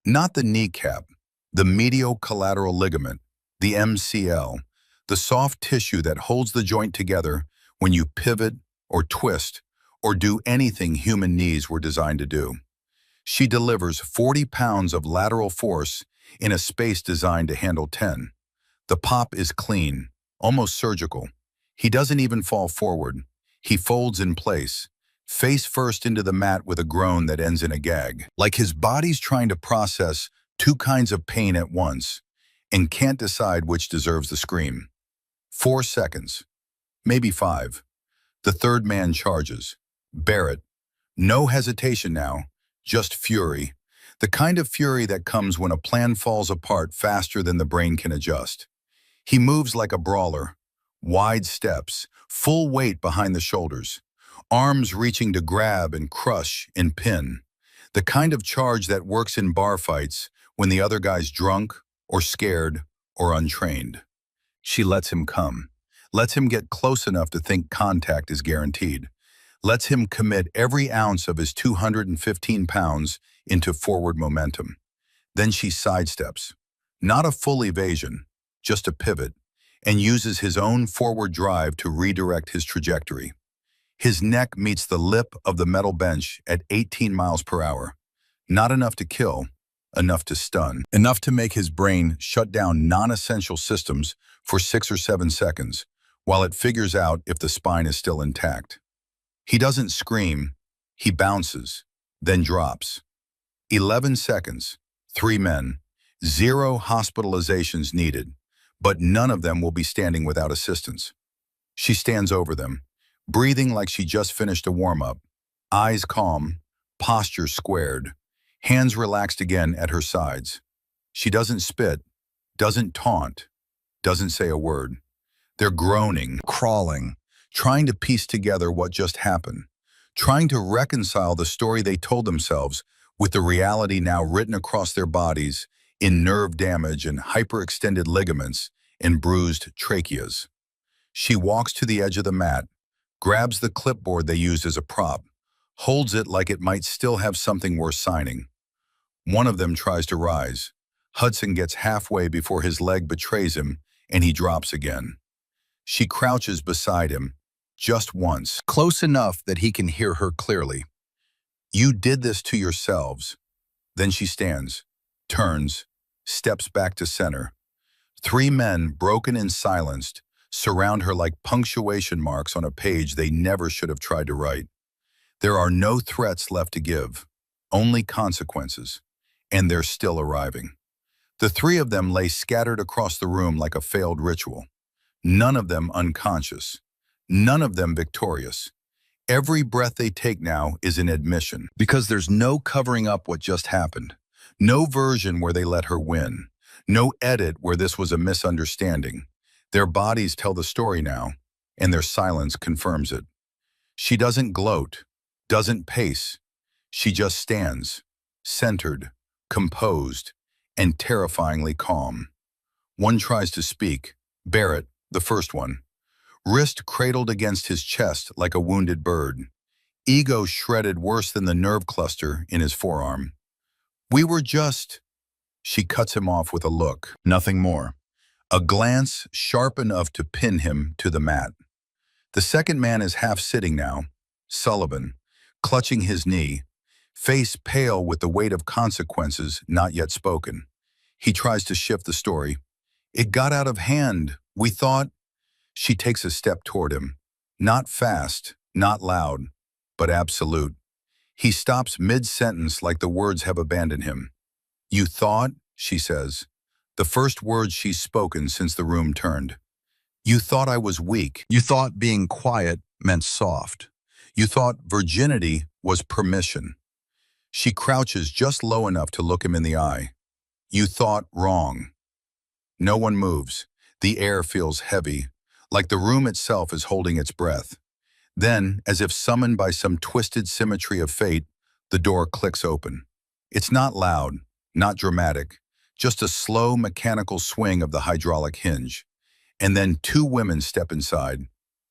Not the kneecap, the medial collateral ligament, the MCL, the soft tissue that holds the joint together when you pivot or twist or do anything human knees were designed to do. She delivers 40 pounds of lateral force in a space designed to handle 10. The pop is clean, almost surgical. He doesn't even fall forward. He folds in place, face first into the mat with a groan that ends in a gag. Like his body's trying to process 2 kinds of pain at once and can't decide which deserves the scream. 4 seconds, maybe 5. The third man charges. Barrett. No hesitation now, just fury. The kind of fury that comes when a plan falls apart faster than the brain can adjust. He moves like a brawler. Wide steps, full weight behind the shoulders. Arms reaching to grab and crush and pin. The kind of charge that works in bar fights when the other guy's drunk or scared or untrained. She lets him come. Lets him get close enough to think contact is guaranteed. Lets him commit every ounce of his 215 pounds into forward momentum. Then she sidesteps. Not a full evasion, just a pivot, and uses his own forward drive to redirect his trajectory. His neck meets the lip of the metal bench at 18 miles per hour. Not enough to kill, enough to stun. Enough to make his brain shut down non-essential systems for 6 or 7 seconds, while it figures out if the spine is still intact. He doesn't scream, he bounces, then drops. 11 seconds, 3 men, 0 hospitalizations needed, but none of them will be standing without assistance. She stands over them, breathing like she just finished a warm-up, eyes calm, posture squared, hands relaxed again at her sides. She doesn't spit, doesn't taunt, doesn't say a word. They're groaning, crawling, trying to piece together what just happened, trying to reconcile the story they told themselves with the reality now written across their bodies in nerve damage and hyperextended ligaments and bruised tracheas. She walks to the edge of the mat, grabs the clipboard they used as a prop, holds it like it might still have something worth signing. One of them tries to rise. Hudson gets halfway before his leg betrays him and he drops again. She crouches beside him, just once, close enough that he can hear her clearly. You did this to yourselves. Then she stands, turns, steps back to center. 3 men, broken and silenced, surround her like punctuation marks on a page they never should have tried to write. There are no threats left to give, only consequences, and they're still arriving. The 3 of them lay scattered across the room like a failed ritual. None of them unconscious, none of them victorious. Every breath they take now is an admission, because there's no covering up what just happened, No version where they let her win. No edit where this was a misunderstanding. Their bodies tell the story now, and their silence confirms it. She doesn't gloat, doesn't pace. She just stands, centered, composed, and terrifyingly calm. One tries to speak. Barrett, the first one, wrist cradled against his chest like a wounded bird, ego shredded worse than the nerve cluster in his forearm. We were just... She cuts him off with a look, nothing more. A glance sharp enough to pin him to the mat. The second man is half sitting now, Sullivan, clutching his knee, face pale with the weight of consequences not yet spoken. He tries to shift the story. It got out of hand. We thought... She takes a step toward him. Not fast, not loud, but absolute. He stops mid-sentence like the words have abandoned him. You thought, she says, the first words she's spoken since the room turned. You thought I was weak. You thought being quiet meant soft. You thought virginity was permission. She crouches just low enough to look him in the eye. You thought wrong. No one moves. The air feels heavy, like the room itself is holding its breath. Then, as if summoned by some twisted symmetry of fate, the door clicks open. It's not loud, not dramatic, just a slow mechanical swing of the hydraulic hinge. And then two women step inside.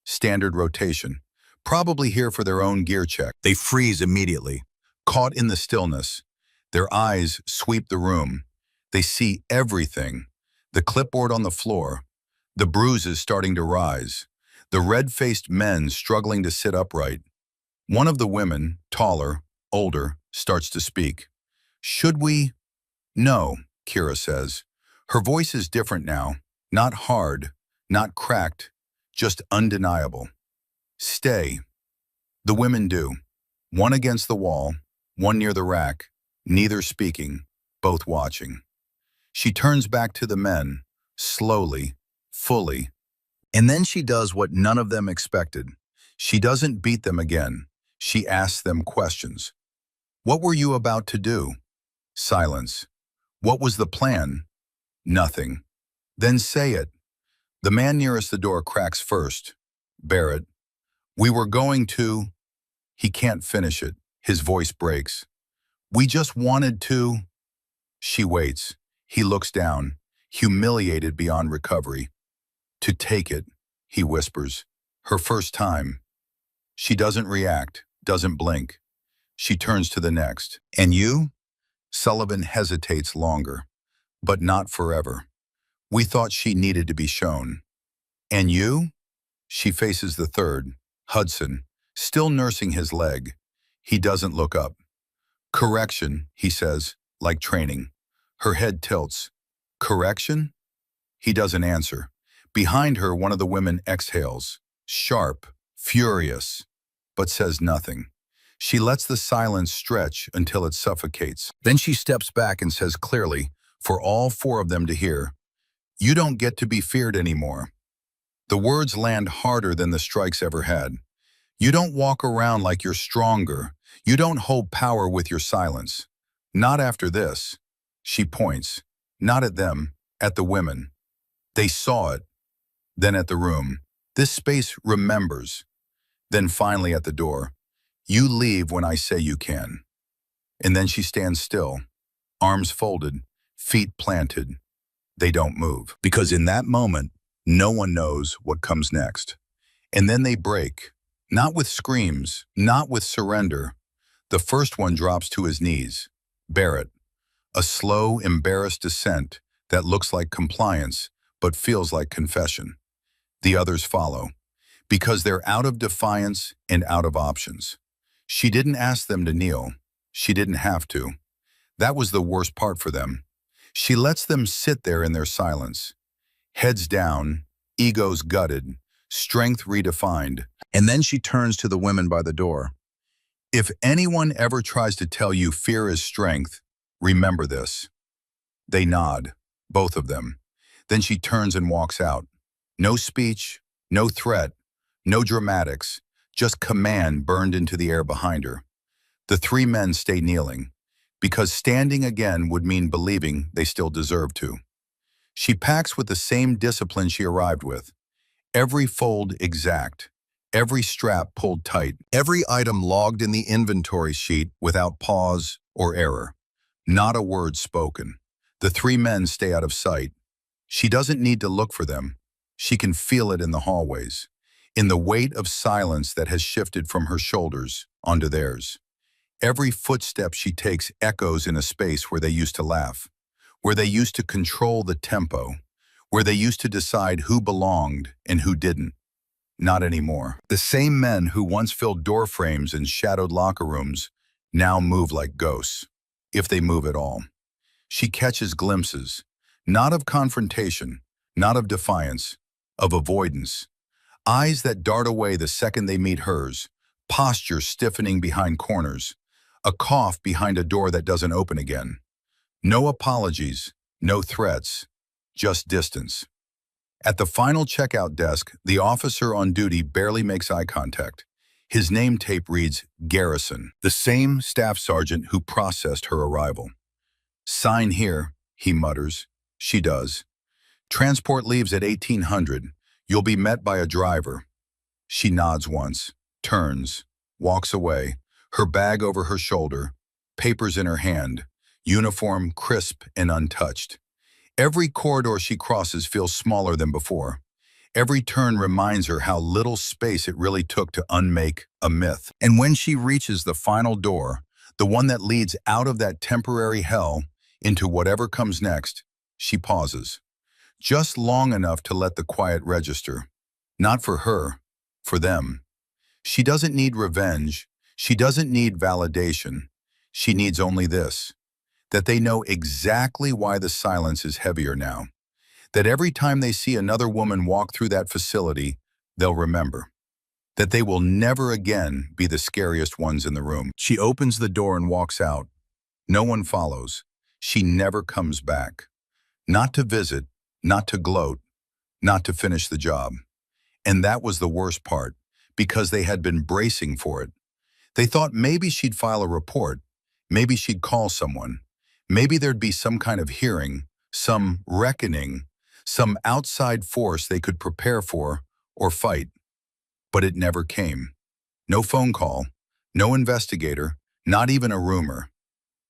Standard rotation. Probably here for their own gear check. They freeze immediately, caught in the stillness. Their eyes sweep the room. They see everything. The clipboard on the floor, the bruises starting to rise, the red-faced men struggling to sit upright. One of the women, taller, older, starts to speak. Should we? No, Kira says. Her voice is different now, not hard, not cracked, just undeniable. Stay. The women do. One against the wall, one near the rack, neither speaking, both watching. She turns back to the men, slowly, fully. And then she does what none of them expected. She doesn't beat them again. She asks them questions. What were you about to do? Silence. What was the plan? Nothing. Then say it. The man nearest the door cracks first. Barrett. We were going to... He can't finish it. His voice breaks. We just wanted to... She waits. He looks down, humiliated beyond recovery. To take it, he whispers. Her first time. She doesn't react, doesn't blink. She turns to the next. And you? Sullivan hesitates longer, but not forever. We thought she needed to be shown. And you? She faces the third, Hudson, still nursing his leg. He doesn't look up. Correction, he says, like training. Her head tilts. Correction? He doesn't answer. Behind her, one of the women exhales, sharp, furious, but says nothing. She lets the silence stretch until it suffocates. Then she steps back and says clearly, for all four of them to hear, you don't get to be feared anymore. The words land harder than the strikes ever had. You don't walk around like you're stronger. You don't hold power with your silence. Not after this. She points, not at them, at the women. They saw it, then at the room. This space remembers. Then finally at the door. You leave when I say you can. And then she stands still, arms folded, feet planted. They don't move. Because in that moment, no one knows what comes next. And then they break. Not with screams, not with surrender. The first one drops to his knees. Barrett. A slow, embarrassed descent that looks like compliance, but feels like confession. The others follow, because they're out of defiance and out of options. She didn't ask them to kneel. She didn't have to. That was the worst part for them. She lets them sit there in their silence. Heads down, egos gutted, strength redefined. And then she turns to the women by the door. If anyone ever tries to tell you fear is strength, remember this. They nod, both of them. Then she turns and walks out. No speech, no threat, no dramatics, just command burned into the air behind her. The three men stay kneeling, because standing again would mean believing they still deserve to. She packs with the same discipline she arrived with. Every fold exact, every strap pulled tight, every item logged in the inventory sheet without pause or error. Not a word spoken. The three men stay out of sight. She doesn't need to look for them. She can feel it in the hallways, in the weight of silence that has shifted from her shoulders onto theirs. Every footstep she takes echoes in a space where they used to laugh, where they used to control the tempo, where they used to decide who belonged and who didn't. Not anymore. The same men who once filled door frames and shadowed locker rooms now move like ghosts, if they move at all. She catches glimpses, not of confrontation, not of defiance, of avoidance. Eyes that dart away the second they meet hers, posture stiffening behind corners, a cough behind a door that doesn't open again. No apologies, no threats, just distance. At the final checkout desk, the officer on duty barely makes eye contact. His name tape reads Garrison, the same staff sergeant who processed her arrival. "Sign here," he mutters. She does. "Transport leaves at 1800. You'll be met by a driver." She nods once, turns, walks away, her bag over her shoulder, papers in her hand, uniform crisp and untouched. Every corridor she crosses feels smaller than before. Every turn reminds her how little space it really took to unmake a myth. And when she reaches the final door, the one that leads out of that temporary hell into whatever comes next, she pauses. Just long enough to let the quiet register. Not for her, for them. She doesn't need revenge. She doesn't need validation. She needs only this: that they know exactly why the silence is heavier now. That every time they see another woman walk through that facility, they'll remember. That they will never again be the scariest ones in the room. She opens the door and walks out. No one follows. She never comes back. Not to visit, not to gloat, not to finish the job. And that was the worst part, because they had been bracing for it. They thought maybe she'd file a report, maybe she'd call someone, maybe there'd be some kind of hearing, some reckoning, some outside force they could prepare for or fight. But it never came. No phone call, no investigator, not even a rumor.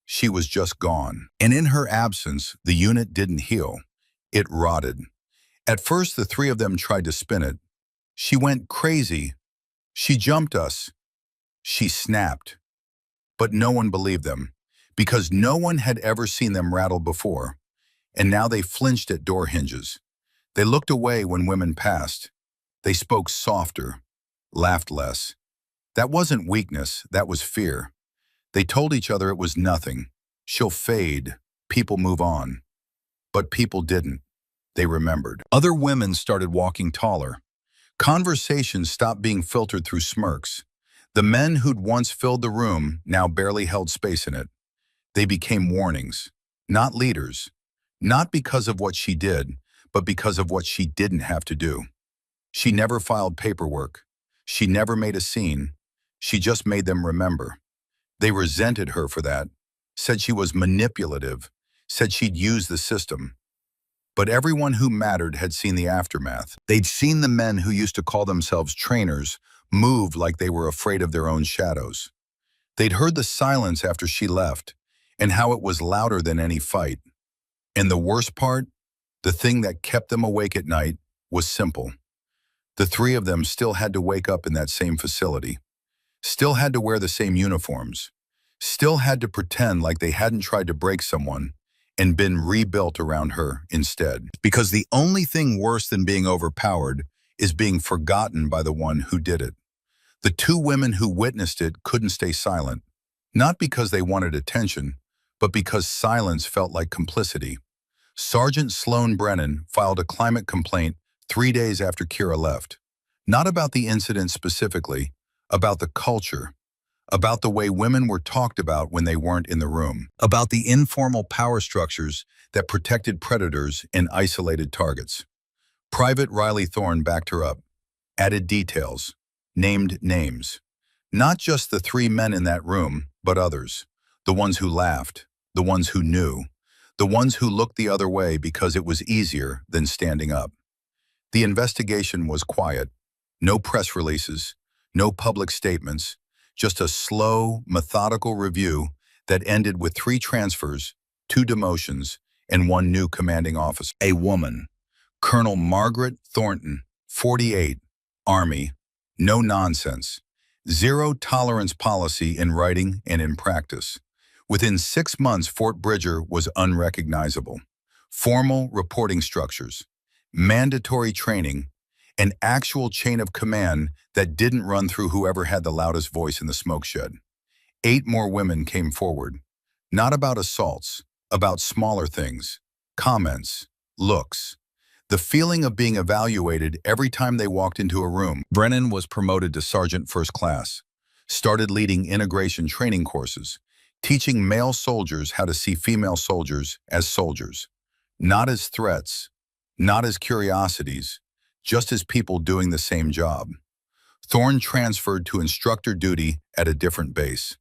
She was just gone. And in her absence, the unit didn't heal. It rotted. At first, the three of them tried to spin it. She went crazy. She jumped us. She snapped. But no one believed them, because no one had ever seen them rattle before. And now they flinched at door hinges. They looked away when women passed. They spoke softer, laughed less. That wasn't weakness, that was fear. They told each other it was nothing. She'll fade. People move on. But people didn't. They remembered. Other women started walking taller. Conversations stopped being filtered through smirks. The men who'd once filled the room now barely held space in it. They became warnings, not leaders. Not because of what she did, but because of what she didn't have to do. She never filed paperwork. She never made a scene. She just made them remember. They resented her for that, said she was manipulative, said she'd use the system. But everyone who mattered had seen the aftermath. They'd seen the men who used to call themselves trainers move like they were afraid of their own shadows. They'd heard the silence after she left, and how it was louder than any fight. And the worst part, the thing that kept them awake at night, was simple. The three of them still had to wake up in that same facility, still had to wear the same uniforms, still had to pretend like they hadn't tried to break someone and been rebuilt around her instead. Because the only thing worse than being overpowered is being forgotten by the one who did it. The two women who witnessed it couldn't stay silent, not because they wanted attention, but because silence felt like complicity. Sergeant Sloan Brennan filed a climate complaint 3 days after Kira left. Not about the incident specifically, about the culture, about the way women were talked about when they weren't in the room, about the informal power structures that protected predators and isolated targets. Private Riley Thorne backed her up, added details, named names. Not just the three men in that room, but others. The ones who laughed, the ones who knew, the ones who looked the other way because it was easier than standing up. The investigation was quiet. No press releases, no public statements, just a slow, methodical review that ended with 3 transfers, 2 demotions, and 1 new commanding officer. A woman, Colonel Margaret Thornton, 48, Army, no nonsense, zero tolerance policy in writing and in practice. Within 6 months, Fort Bridger was unrecognizable. Formal reporting structures, mandatory training, an actual chain of command that didn't run through whoever had the loudest voice in the smoke shed. 8 more women came forward, not about assaults, about smaller things, comments, looks, the feeling of being evaluated every time they walked into a room. Brennan was promoted to Sergeant First Class, started leading integration training courses, teaching male soldiers how to see female soldiers as soldiers, not as threats, not as curiosities, just as people doing the same job. Thorne transferred to instructor duty at a different base,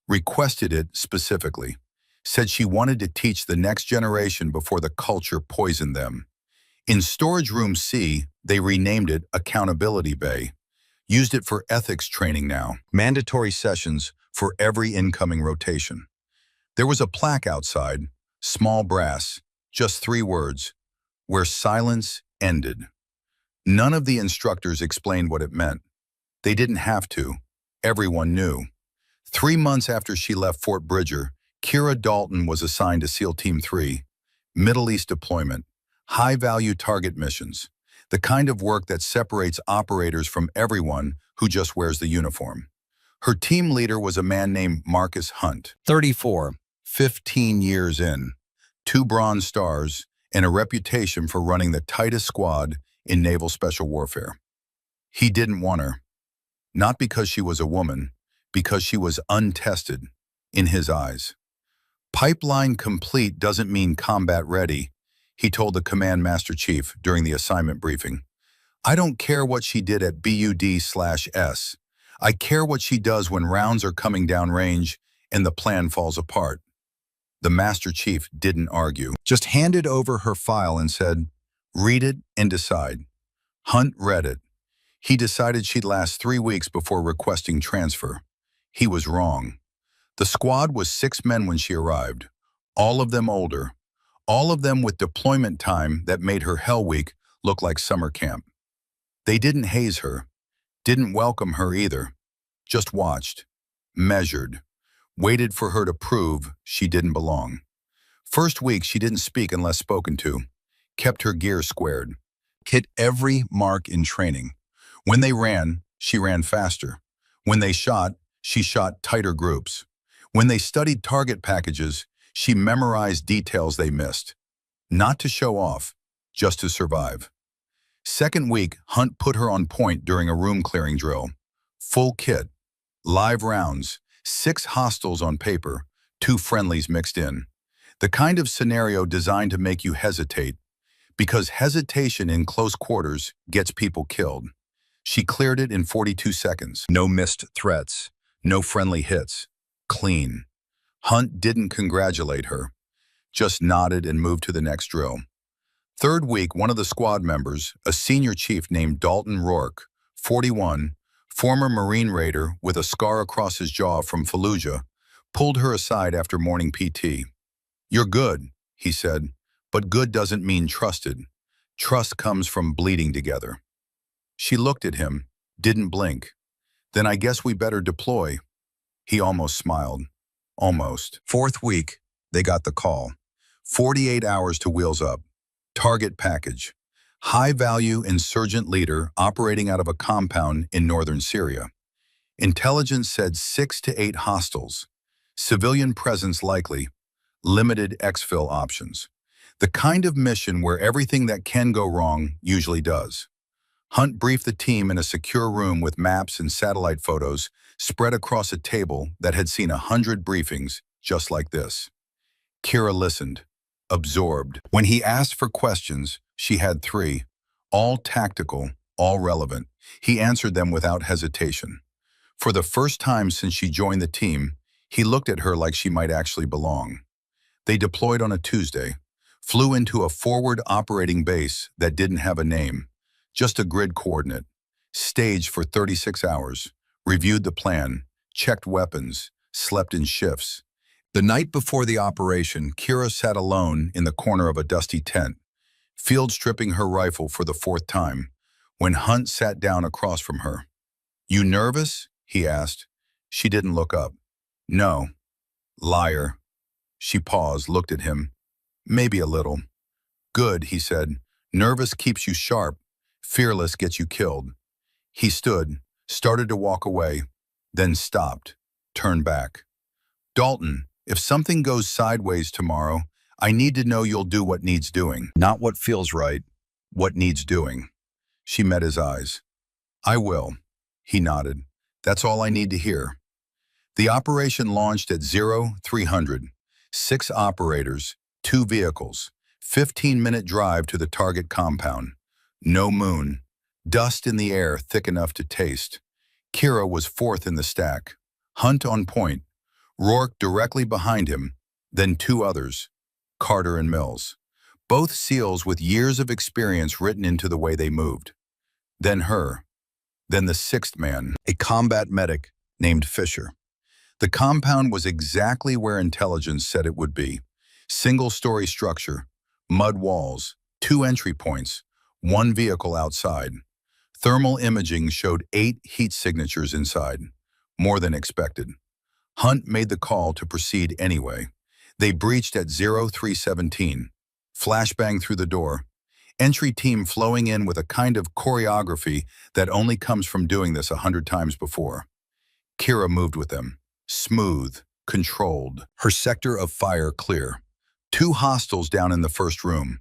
requested it specifically, said she wanted to teach the next generation before the culture poisoned them. In Storage Room C, they renamed it Accountability Bay, used it for ethics training now, mandatory sessions for every incoming rotation. There was a plaque outside, small brass, just 3 words, where silence ended. None of the instructors explained what it meant. They didn't have to. Everyone knew. 3 months after she left Fort Bridger, Kira Dalton was assigned to SEAL Team 3, Middle East deployment, high-value target missions, the kind of work that separates operators from everyone who just wears the uniform. Her team leader was a man named Marcus Hunt, 34, 15 years in, 2 Bronze Stars, and a reputation for running the tightest squad in naval special warfare. He didn't want her, not because she was a woman, because she was untested in his eyes. Pipeline complete doesn't mean combat ready, he told the Command Master Chief during the assignment briefing. I don't care what she did at BUD/S. I care what she does when rounds are coming down range and the plan falls apart. The Master Chief didn't argue, just handed over her file and said, read it and decide. Hunt read it. He decided she'd last 3 weeks before requesting transfer. He was wrong. The squad was 6 men when she arrived, all of them older, all of them with deployment time that made her Hell Week look like summer camp. They didn't haze her, didn't welcome her either, just watched, measured, waited for her to prove she didn't belong. First week, she didn't speak unless spoken to, kept her gear squared, hit every mark in training. When they ran, she ran faster. When they shot, she shot tighter groups. When they studied target packages, she memorized details they missed. Not to show off, just to survive. Second week, Hunt put her on point during a room clearing drill. Full kit, live rounds, 6 hostiles on paper, 2 friendlies mixed in. The kind of scenario designed to make you hesitate, because hesitation in close quarters gets people killed. She cleared it in 42 seconds. No missed threats, no friendly hits. Clean. Hunt didn't congratulate her, just nodded and moved to the next drill. Third week, one of the squad members, a senior chief named Dalton Rourke, 41, former Marine Raider with a scar across his jaw from Fallujah, pulled her aside after morning PT. You're good, he said, but good doesn't mean trusted. Trust comes from bleeding together. She looked at him, didn't blink. Then I guess we better deploy. He almost smiled. Almost. Fourth week, they got the call. 48 hours to wheels up. Target package. High-value insurgent leader operating out of a compound in northern Syria. Intelligence said 6 to 8 hostiles. Civilian presence likely. Limited exfil options. The kind of mission where everything that can go wrong usually does. Hunt briefed the team in a secure room with maps and satellite photos spread across a table that had seen 100 briefings just like this. Kira listened, absorbed. When he asked for questions, she had 3, all tactical, all relevant. He answered them without hesitation. For the first time since she joined the team, He looked at her like she might actually belong. They deployed on a Tuesday, flew into a forward operating base that didn't have a name, just a grid coordinate, staged for 36 hours, reviewed the plan, checked weapons, slept in shifts. The night before the operation, Kira sat alone in the corner of a dusty tent, field stripping her rifle for the fourth time, when Hunt sat down across from her. "You nervous?" he asked. She didn't look up. "No." "Liar." She paused, looked at him. "Maybe a little." "Good," he said. "Nervous keeps you sharp. Fearless gets you killed." He stood, started to walk away, then stopped, turned back. "Dalton, if something goes sideways tomorrow, I need to know you'll do what needs doing. Not what feels right, what needs doing." She met his eyes. "I will." He nodded. "That's all I need to hear." The operation launched at 0300. 6 operators, 2 vehicles, 15-minute drive to the target compound. No moon. Dust in the air thick enough to taste. Kira was 4th in the stack. Hunt on point. Rourke directly behind him, then 2 others, Carter and Mills. Both SEALs with years of experience written into the way they moved. Then her. Then the 6th man, a combat medic named Fisher. The compound was exactly where intelligence said it would be. Single-story structure, mud walls, 2 entry points, 1 vehicle outside. Thermal imaging showed 8 heat signatures inside, more than expected. Hunt made the call to proceed anyway. They breached at 0317. Flashbang through the door. Entry team flowing in with a kind of choreography that only comes from doing this 100 times before. Kira moved with them. Smooth, controlled, her sector of fire clear. 2 hostiles down in the first room.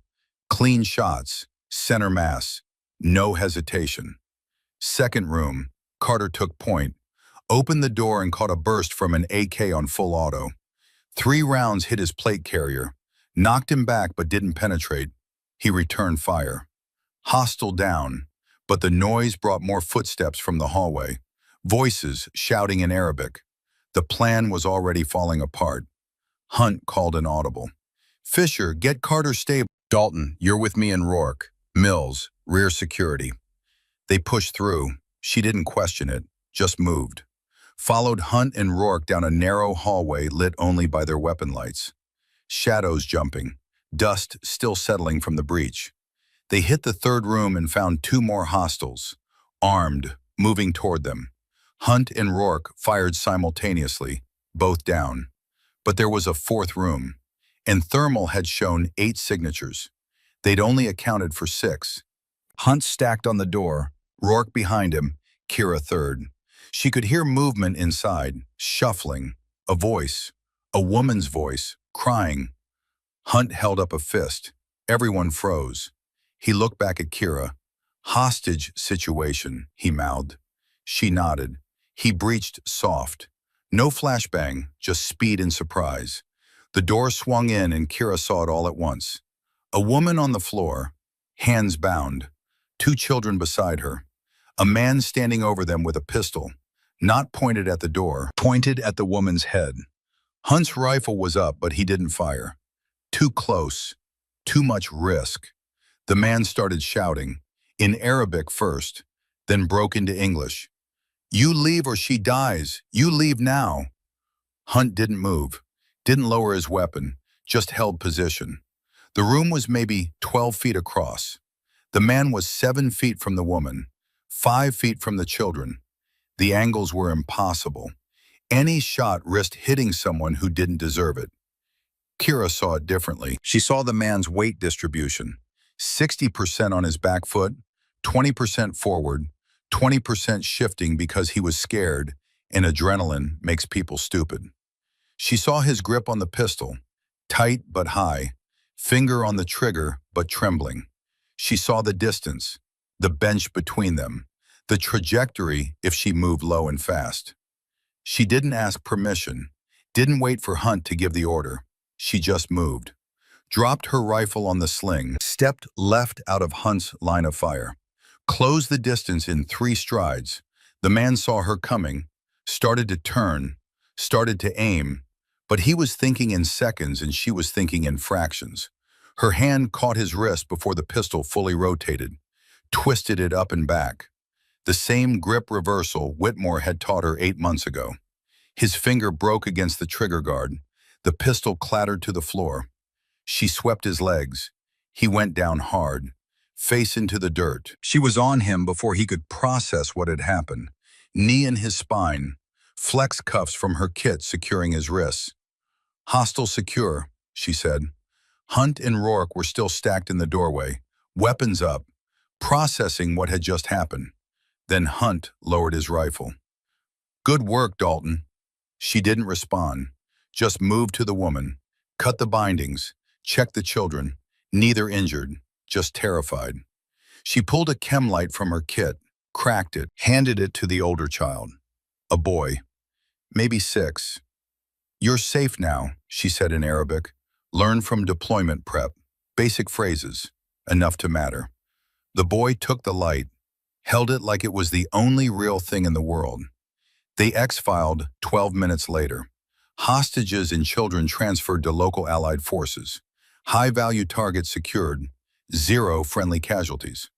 Clean shots, center mass, no hesitation. Second room, Carter took point, opened the door and caught a burst from an AK on full auto. 3 rounds hit his plate carrier, knocked him back but didn't penetrate. He returned fire. Hostile down, but the noise brought more footsteps from the hallway. Voices shouting in Arabic. The plan was already falling apart. Hunt called an audible. "Fisher, get Carter stable." "Dalton, you're with me and Rourke." "Mills, rear security." They pushed through. She didn't question it, just moved. Followed Hunt and Rourke down a narrow hallway lit only by their weapon lights. Shadows jumping, dust still settling from the breach. They hit the 3rd room and found 2 more hostiles, armed, moving toward them. Hunt and Rourke fired simultaneously, both down. But there was a 4th room, and thermal had shown 8 signatures. They'd only accounted for 6. Hunt stacked on the door, Rourke behind him, Kira 3rd. She could hear movement inside, shuffling, a voice, a woman's voice, crying. Hunt held up a fist. Everyone froze. He looked back at Kira. "Hostage situation," he mouthed. She nodded. He breached soft. No flashbang, just speed and surprise. The door swung in and Kira saw it all at once. A woman on the floor, hands bound. 2 children beside her. A man standing over them with a pistol, not pointed at the door, pointed at the woman's head. Hunt's rifle was up, but he didn't fire. Too close. Too much risk. The man started shouting, in Arabic first, then broke into English. "You leave or she dies. You leave now." Hunt didn't move, didn't lower his weapon, just held position. The room was maybe 12 feet across. The man was 7 feet from the woman, 5 feet from the children. The angles were impossible. Any shot risked hitting someone who didn't deserve it. Kira saw it differently. She saw the man's weight distribution. 60% on his back foot, 20% forward, 20% shifting because he was scared, and adrenaline makes people stupid. She saw his grip on the pistol, tight but high, finger on the trigger but trembling. She saw the distance, the bench between them, the trajectory if she moved low and fast. She didn't ask permission, didn't wait for Hunt to give the order. She just moved, dropped her rifle on the sling, stepped left out of Hunt's line of fire, closed the distance in 3 strides. The man saw her coming, started to turn, started to aim, but he was thinking in seconds and she was thinking in fractions. Her hand caught his wrist before the pistol fully rotated, twisted it up and back. The same grip reversal Whitmore had taught her 8 months ago. His finger broke against the trigger guard. The pistol clattered to the floor. She swept his legs. He went down hard, face into the dirt. She was on him before he could process what had happened. Knee in his spine, flex cuffs from her kit securing his wrists. "Hostile secure," she said. Hunt and Rourke were still stacked in the doorway, weapons up, processing what had just happened. Then Hunt lowered his rifle. "Good work, Dalton." She didn't respond, just moved to the woman, cut the bindings, checked the children, neither injured, just terrified. She pulled a chem light from her kit, cracked it, handed it to the older child. A boy, maybe 6. "You're safe now," she said in Arabic. "Learn from deployment prep. Basic phrases, enough to matter." The boy took the light, held it like it was the only real thing in the world. They exfiled 12 minutes later. Hostages and children transferred to local Allied forces. High-value targets secured. 0 friendly casualties.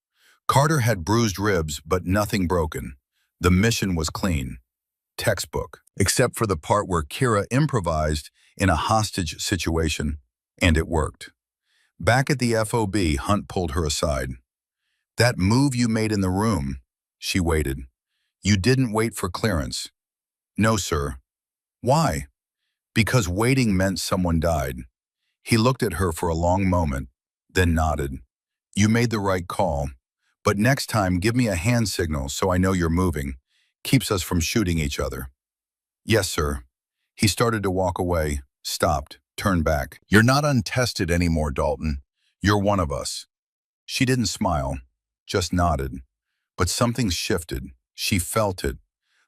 Carter had bruised ribs, but nothing broken. The mission was clean. Textbook. Except for the part where Kira improvised in a hostage situation, and it worked. Back at the FOB, Hunt pulled her aside. "That move you made in the room," she waited. "You didn't wait for clearance." "No, sir." "Why?" "Because waiting meant someone died." He looked at her for a long moment, then nodded. "You made the right call, but next time give me a hand signal so I know you're moving. Keeps us from shooting each other." "Yes, sir." He started to walk away, stopped, turned back. "You're not untested anymore, Dalton. You're one of us." She didn't smile, just nodded. But something shifted. She felt it.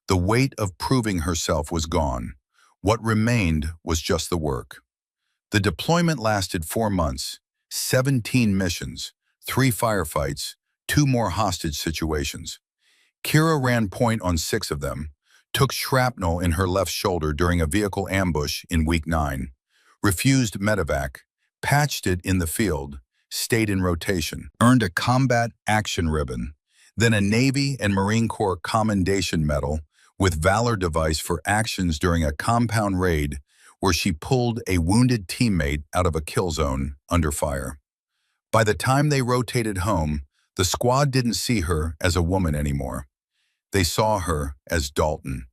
The weight of proving herself was gone. What remained was just the work. The deployment lasted 4 months, 17 missions, 3 firefights, 2 more hostage situations. Kira ran point on 6 of them, took shrapnel in her left shoulder during a vehicle ambush in week 9, refused medevac, patched it in the field, stayed in rotation, earned a combat action ribbon, then a Navy and Marine Corps Commendation Medal with Valor device for actions during a compound raid where she pulled a wounded teammate out of a kill zone under fire. By the time they rotated home, the squad didn't see her as a woman anymore. They saw her as Dalton,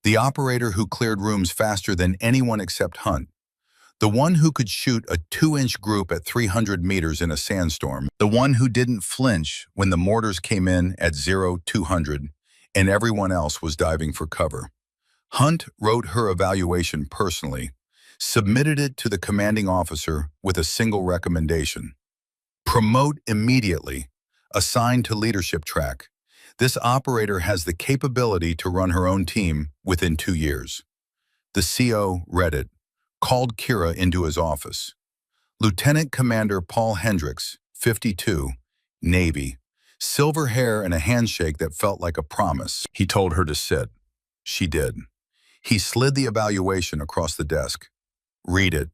the operator who cleared rooms faster than anyone except Hunt, the one who could shoot a 2-inch group at 300 meters in a sandstorm, the one who didn't flinch when the mortars came in at 0-200 and everyone else was diving for cover. Hunt wrote her evaluation personally, submitted it to the commanding officer with a single recommendation. "Promote immediately. Assign to leadership track. This operator has the capability to run her own team within 2 years." The CO read it, called Kira into his office. Lieutenant Commander Paul Hendricks, 52, Navy, silver hair and a handshake that felt like a promise. He told her to sit. She did. He slid the evaluation across the desk. "Read it."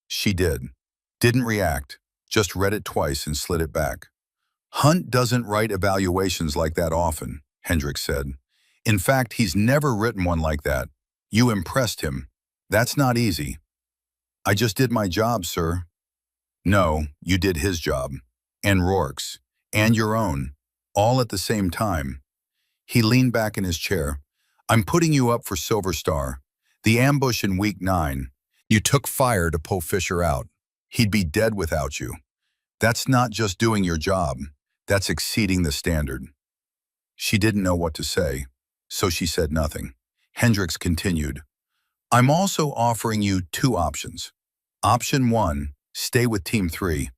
She did. Didn't react, just read it twice and slid it back. "Hunt doesn't write evaluations like that often," Hendricks said. "In fact, he's never written one like that. You impressed him. That's not easy." "I just did my job, sir." "No, you did his job. And Rourke's. And your own. All at the same time." He leaned back in his chair. "I'm putting you up for Silver Star. The ambush in week 9. You took fire to pull Fisher out. He'd be dead without you. That's not just doing your job. That's exceeding the standard." She didn't know what to say, so she said nothing. Hendricks continued. "I'm also offering you 2 options. Option 1, stay with Team 3.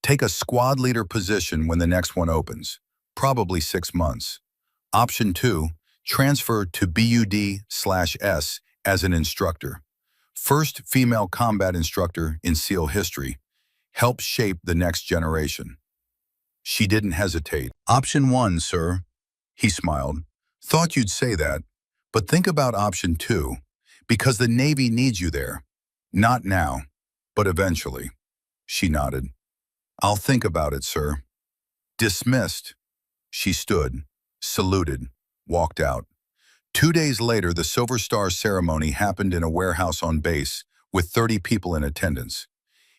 Take a squad leader position when the next one opens, probably 6 months. Option 2, transfer to BUD/S as an instructor. First female combat instructor in SEAL history. Help shape the next generation." She didn't hesitate. "Option 1, sir." He smiled. "Thought you'd say that. But think about option 2. Because the Navy needs you there. Not now, but eventually. She nodded. I'll think about it, sir. Dismissed. She stood, saluted, walked out. 2 days later, the Silver Star ceremony happened in a warehouse on base with 30 people in attendance.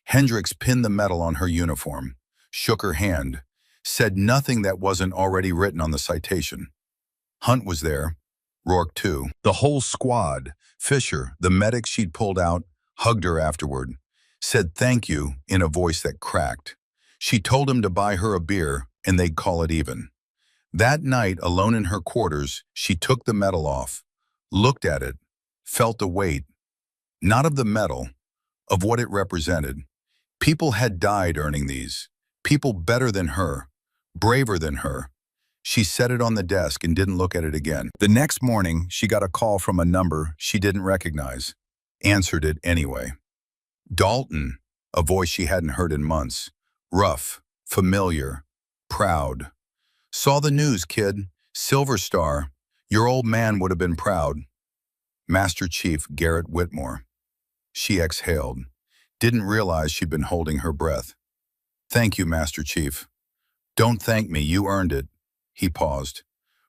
Hendricks pinned the medal on her uniform, shook her hand, said nothing that wasn't already written on the citation. Hunt was there, Rourke too. The whole squad, Fisher, the medic she'd pulled out, hugged her afterward, said thank you in a voice that cracked. She told him to buy her a beer and they'd call it even. That night, alone in her quarters, she took the medal off, looked at it, felt the weight, not of the medal, of what it represented. People had died earning these, people better than her, braver than her. She set it on the desk and didn't look at it again. The next morning, she got a call from a number she didn't recognize, answered it anyway. Dalton, a voice she hadn't heard in months, rough, familiar, proud. Saw the news, kid. Silver Star. Your old man would have been proud. Master Chief Garrett Whitmore. She exhaled. Didn't realize she'd been holding her breath. Thank you, Master Chief. Don't thank me, you earned it. He paused.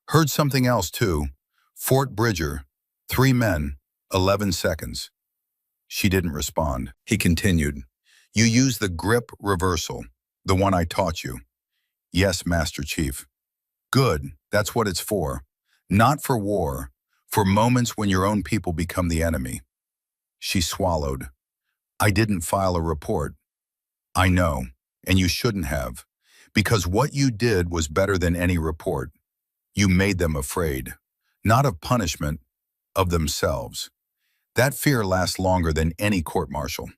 Heard something else, too. Fort Bridger. 3 men. 11 seconds. She didn't respond. He continued. You used the grip reversal, the one I taught you. Yes, Master Chief. Good, that's what it's for. Not for war, for moments when your own people become the enemy. She swallowed. I didn't file a report. I know, and you shouldn't have, because what you did was better than any report. You made them afraid, not of punishment, of themselves. That fear lasts longer than any court-martial.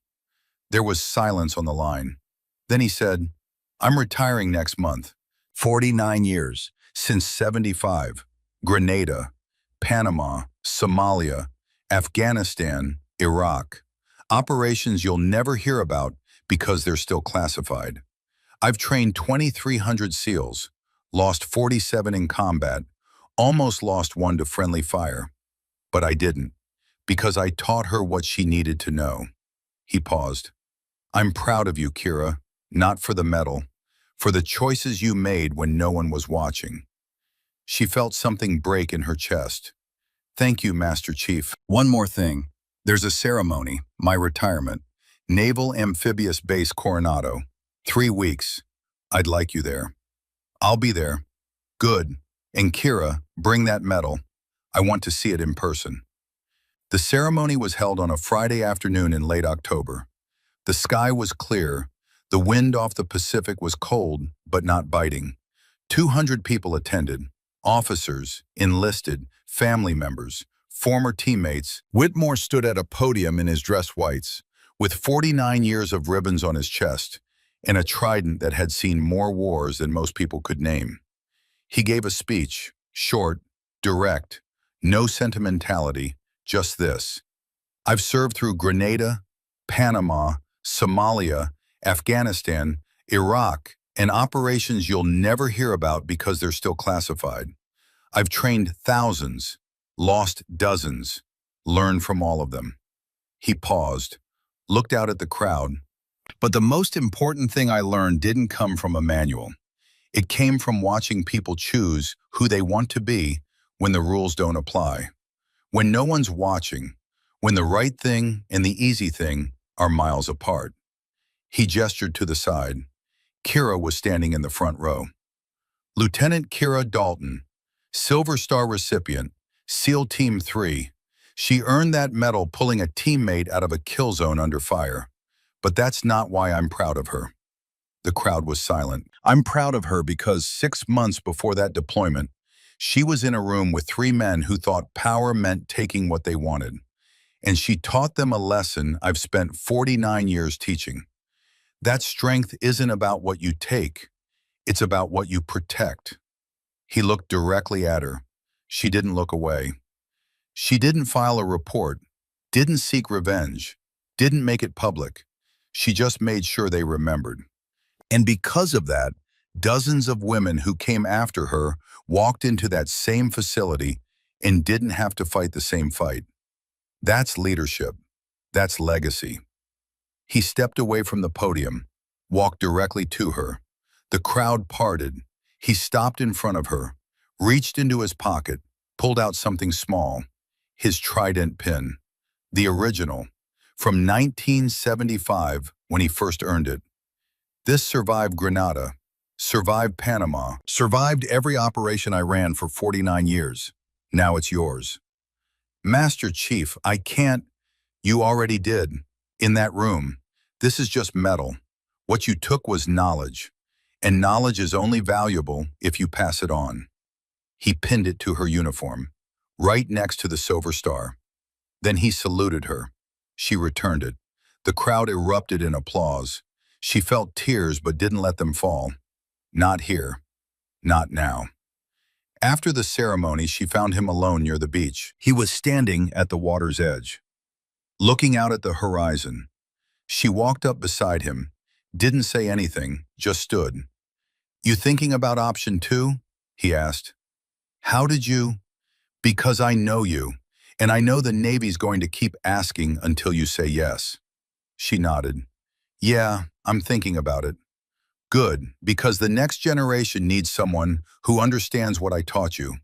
There was silence on the line. Then he said, I'm retiring next month. 49 years. Since 75, Grenada, Panama, Somalia, Afghanistan, Iraq. Operations you'll never hear about because they're still classified. I've trained 2,300 SEALs, lost 47 in combat, almost lost 1 to friendly fire. But I didn't, because I taught her what she needed to know. He paused. I'm proud of you, Kira, not for the medal, for the choices you made when no one was watching. She felt something break in her chest. Thank you, Master Chief. One more thing. There's a ceremony, my retirement. Naval Amphibious Base Coronado. 3 weeks. I'd like you there. I'll be there. Good. And Kira, bring that medal. I want to see it in person. The ceremony was held on a Friday afternoon in late October. The sky was clear. The wind off the Pacific was cold, but not biting. 200 people attended. Officers, enlisted, family members, former teammates. Whitmore stood at a podium in his dress whites, with 49 years of ribbons on his chest, and a trident that had seen more wars than most people could name. He gave a speech, short, direct, no sentimentality, just this. I've served through Grenada, Panama, Somalia, Afghanistan, Iraq, and operations you'll never hear about because they're still classified. I've trained thousands, lost dozens, learned from all of them. He paused, looked out at the crowd. But the most important thing I learned didn't come from a manual. It came from watching people choose who they want to be when the rules don't apply. When no one's watching, when the right thing and the easy thing are miles apart. He gestured to the side. Kira was standing in the front row. Lieutenant Kira Dalton, Silver Star recipient, SEAL Team 3. She earned that medal pulling a teammate out of a kill zone under fire. But that's not why I'm proud of her. The crowd was silent. I'm proud of her because 6 months before that deployment, she was in a room with 3 men who thought power meant taking what they wanted. And she taught them a lesson I've spent 49 years teaching. That strength isn't about what you take, it's about what you protect. He looked directly at her. She didn't look away. She didn't file a report, didn't seek revenge, didn't make it public. She just made sure they remembered. And because of that, dozens of women who came after her walked into that same facility and didn't have to fight the same fight. That's leadership. That's legacy. He stepped away from the podium, walked directly to her. The crowd parted. He stopped in front of her, reached into his pocket, pulled out something small, his trident pin, the original, from 1975 when he first earned it. This survived Grenada, survived Panama, survived every operation I ran for 49 years. Now it's yours. Master Chief, I can't. You already did. In that room. This is just metal. What you took was knowledge. And knowledge is only valuable if you pass it on. He pinned it to her uniform, right next to the silver star. Then he saluted her. She returned it. The crowd erupted in applause. She felt tears but didn't let them fall. Not here. Not now. After the ceremony, she found him alone near the beach. He was standing at the water's edge, looking out at the horizon. She walked up beside him, didn't say anything, just stood. You thinking about option 2? He asked. How did you? Because I know you, and I know the Navy's going to keep asking until you say yes. She nodded. Yeah, I'm thinking about it. Good, because the next generation needs someone who understands what I taught you.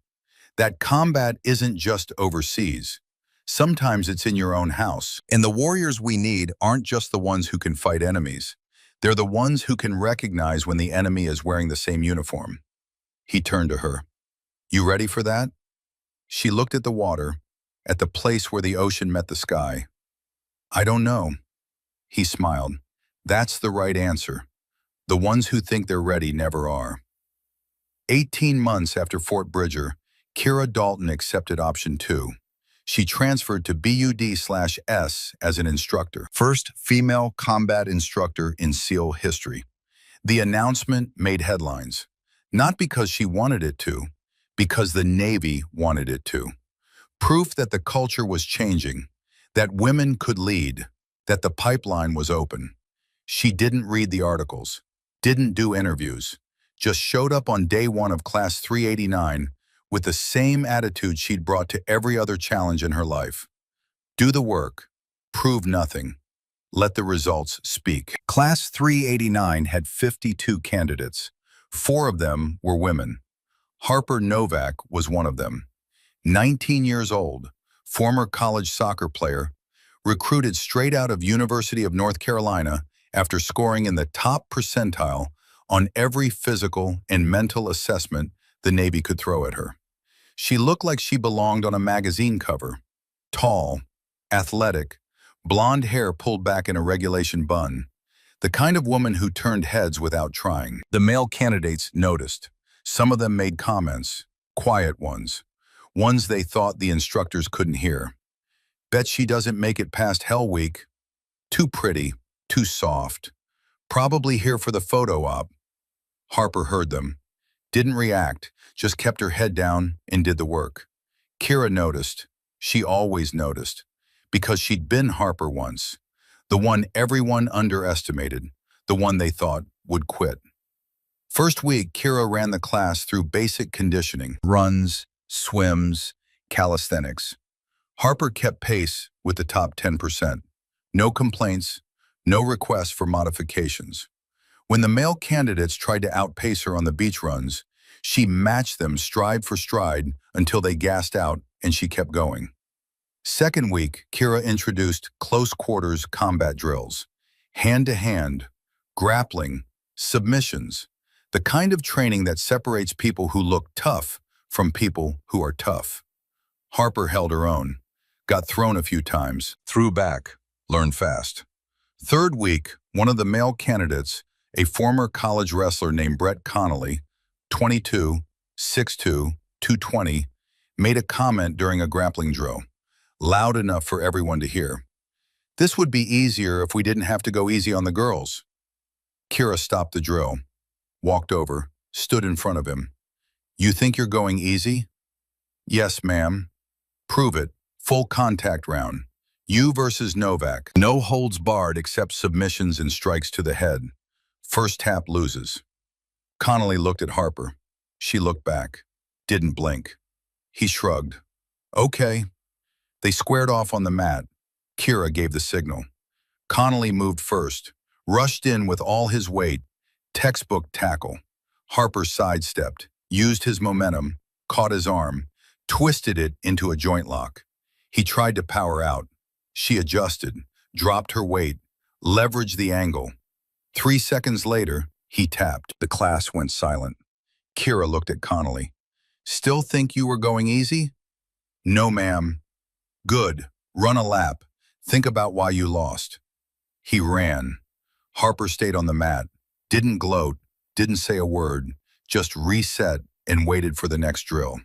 That combat isn't just overseas. Sometimes it's in your own house. And the warriors we need aren't just the ones who can fight enemies. They're the ones who can recognize when the enemy is wearing the same uniform. He turned to her. You ready for that? She looked at the water, at the place where the ocean met the sky. I don't know. He smiled. That's the right answer. The ones who think they're ready never are. 18 months after Fort Bridger, Kira Dalton accepted option 2. She transferred to BUD/S as an instructor. First female combat instructor in SEAL history. The announcement made headlines. Not because she wanted it to, because the Navy wanted it to. Proof that the culture was changing, that women could lead, that the pipeline was open. She didn't read the articles, didn't do interviews, just showed up on day 1 of Class 389 with the same attitude she'd brought to every other challenge in her life. Do the work, prove nothing, let the results speak. Class 389 had 52 candidates. 4 of them were women. Harper Novak was one of them. 19 years old, former college soccer player, recruited straight out of University of North Carolina after scoring in the top percentile on every physical and mental assessment the Navy could throw at her. She looked like she belonged on a magazine cover. Tall, athletic, blonde hair pulled back in a regulation bun. The kind of woman who turned heads without trying. The male candidates noticed. Some of them made comments, quiet ones they thought the instructors couldn't hear. Bet she doesn't make it past Hell Week. Too pretty, too soft. Probably here for the photo op. Harper heard them. Didn't react, just kept her head down and did the work. Kira noticed. She always noticed. Because she'd been Harper once. The one everyone underestimated. The one they thought would quit. First week, Kira ran the class through basic conditioning. Runs, swims, calisthenics. Harper kept pace with the top 10%. No complaints, no requests for modifications. When the male candidates tried to outpace her on the beach runs, she matched them stride for stride until they gassed out and she kept going. Second week, Kira introduced close quarters combat drills. Hand-to-hand, grappling, submissions. The kind of training that separates people who look tough from people who are tough. Harper held her own. Got thrown a few times, threw back, learned fast. Third week, one of the male candidates, a former college wrestler named Brett Connolly, 22, 6'2", 220, made a comment during a grappling drill, loud enough for everyone to hear. This would be easier if we didn't have to go easy on the girls. Kira stopped the drill, walked over, stood in front of him. You think you're going easy? Yes, ma'am. Prove it. Full contact round. You versus Novak. No holds barred except submissions and strikes to the head. First tap loses. Connolly looked at Harper. She looked back. Didn't blink. He shrugged. Okay. They squared off on the mat. Kira gave the signal. Connolly moved first, rushed in with all his weight, textbook tackle. Harper sidestepped, used his momentum, caught his arm, twisted it into a joint lock. He tried to power out. She adjusted, dropped her weight, leveraged the angle. 3 seconds later, he tapped. The class went silent. Kira looked at Connolly. Still think you were going easy? No, ma'am. Good. Run a lap. Think about why you lost. He ran. Harper stayed on the mat, didn't gloat, didn't say a word, just reset and waited for the next drill.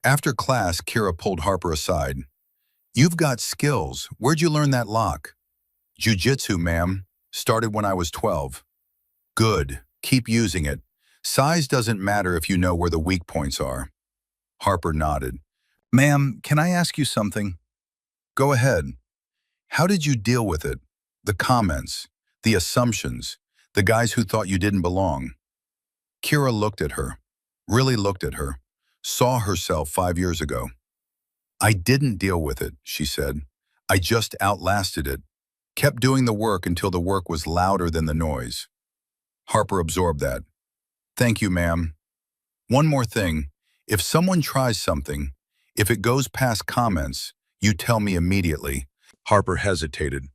After class, Kira pulled Harper aside. You've got skills. Where'd you learn that lock? Jiu-jitsu, ma'am. Started when I was 12. Good. Keep using it. Size doesn't matter if you know where the weak points are. Harper nodded. Ma'am, can I ask you something? Go ahead. How did you deal with it? The comments, the assumptions, the guys who thought you didn't belong. Kira looked at her, really looked at her, saw herself 5 years ago. I didn't deal with it, she said. I just outlasted it, kept doing the work until the work was louder than the noise. Harper absorbed that. Thank you, ma'am. One more thing, if someone tries something, if it goes past comments, you tell me immediately. Harper hesitated.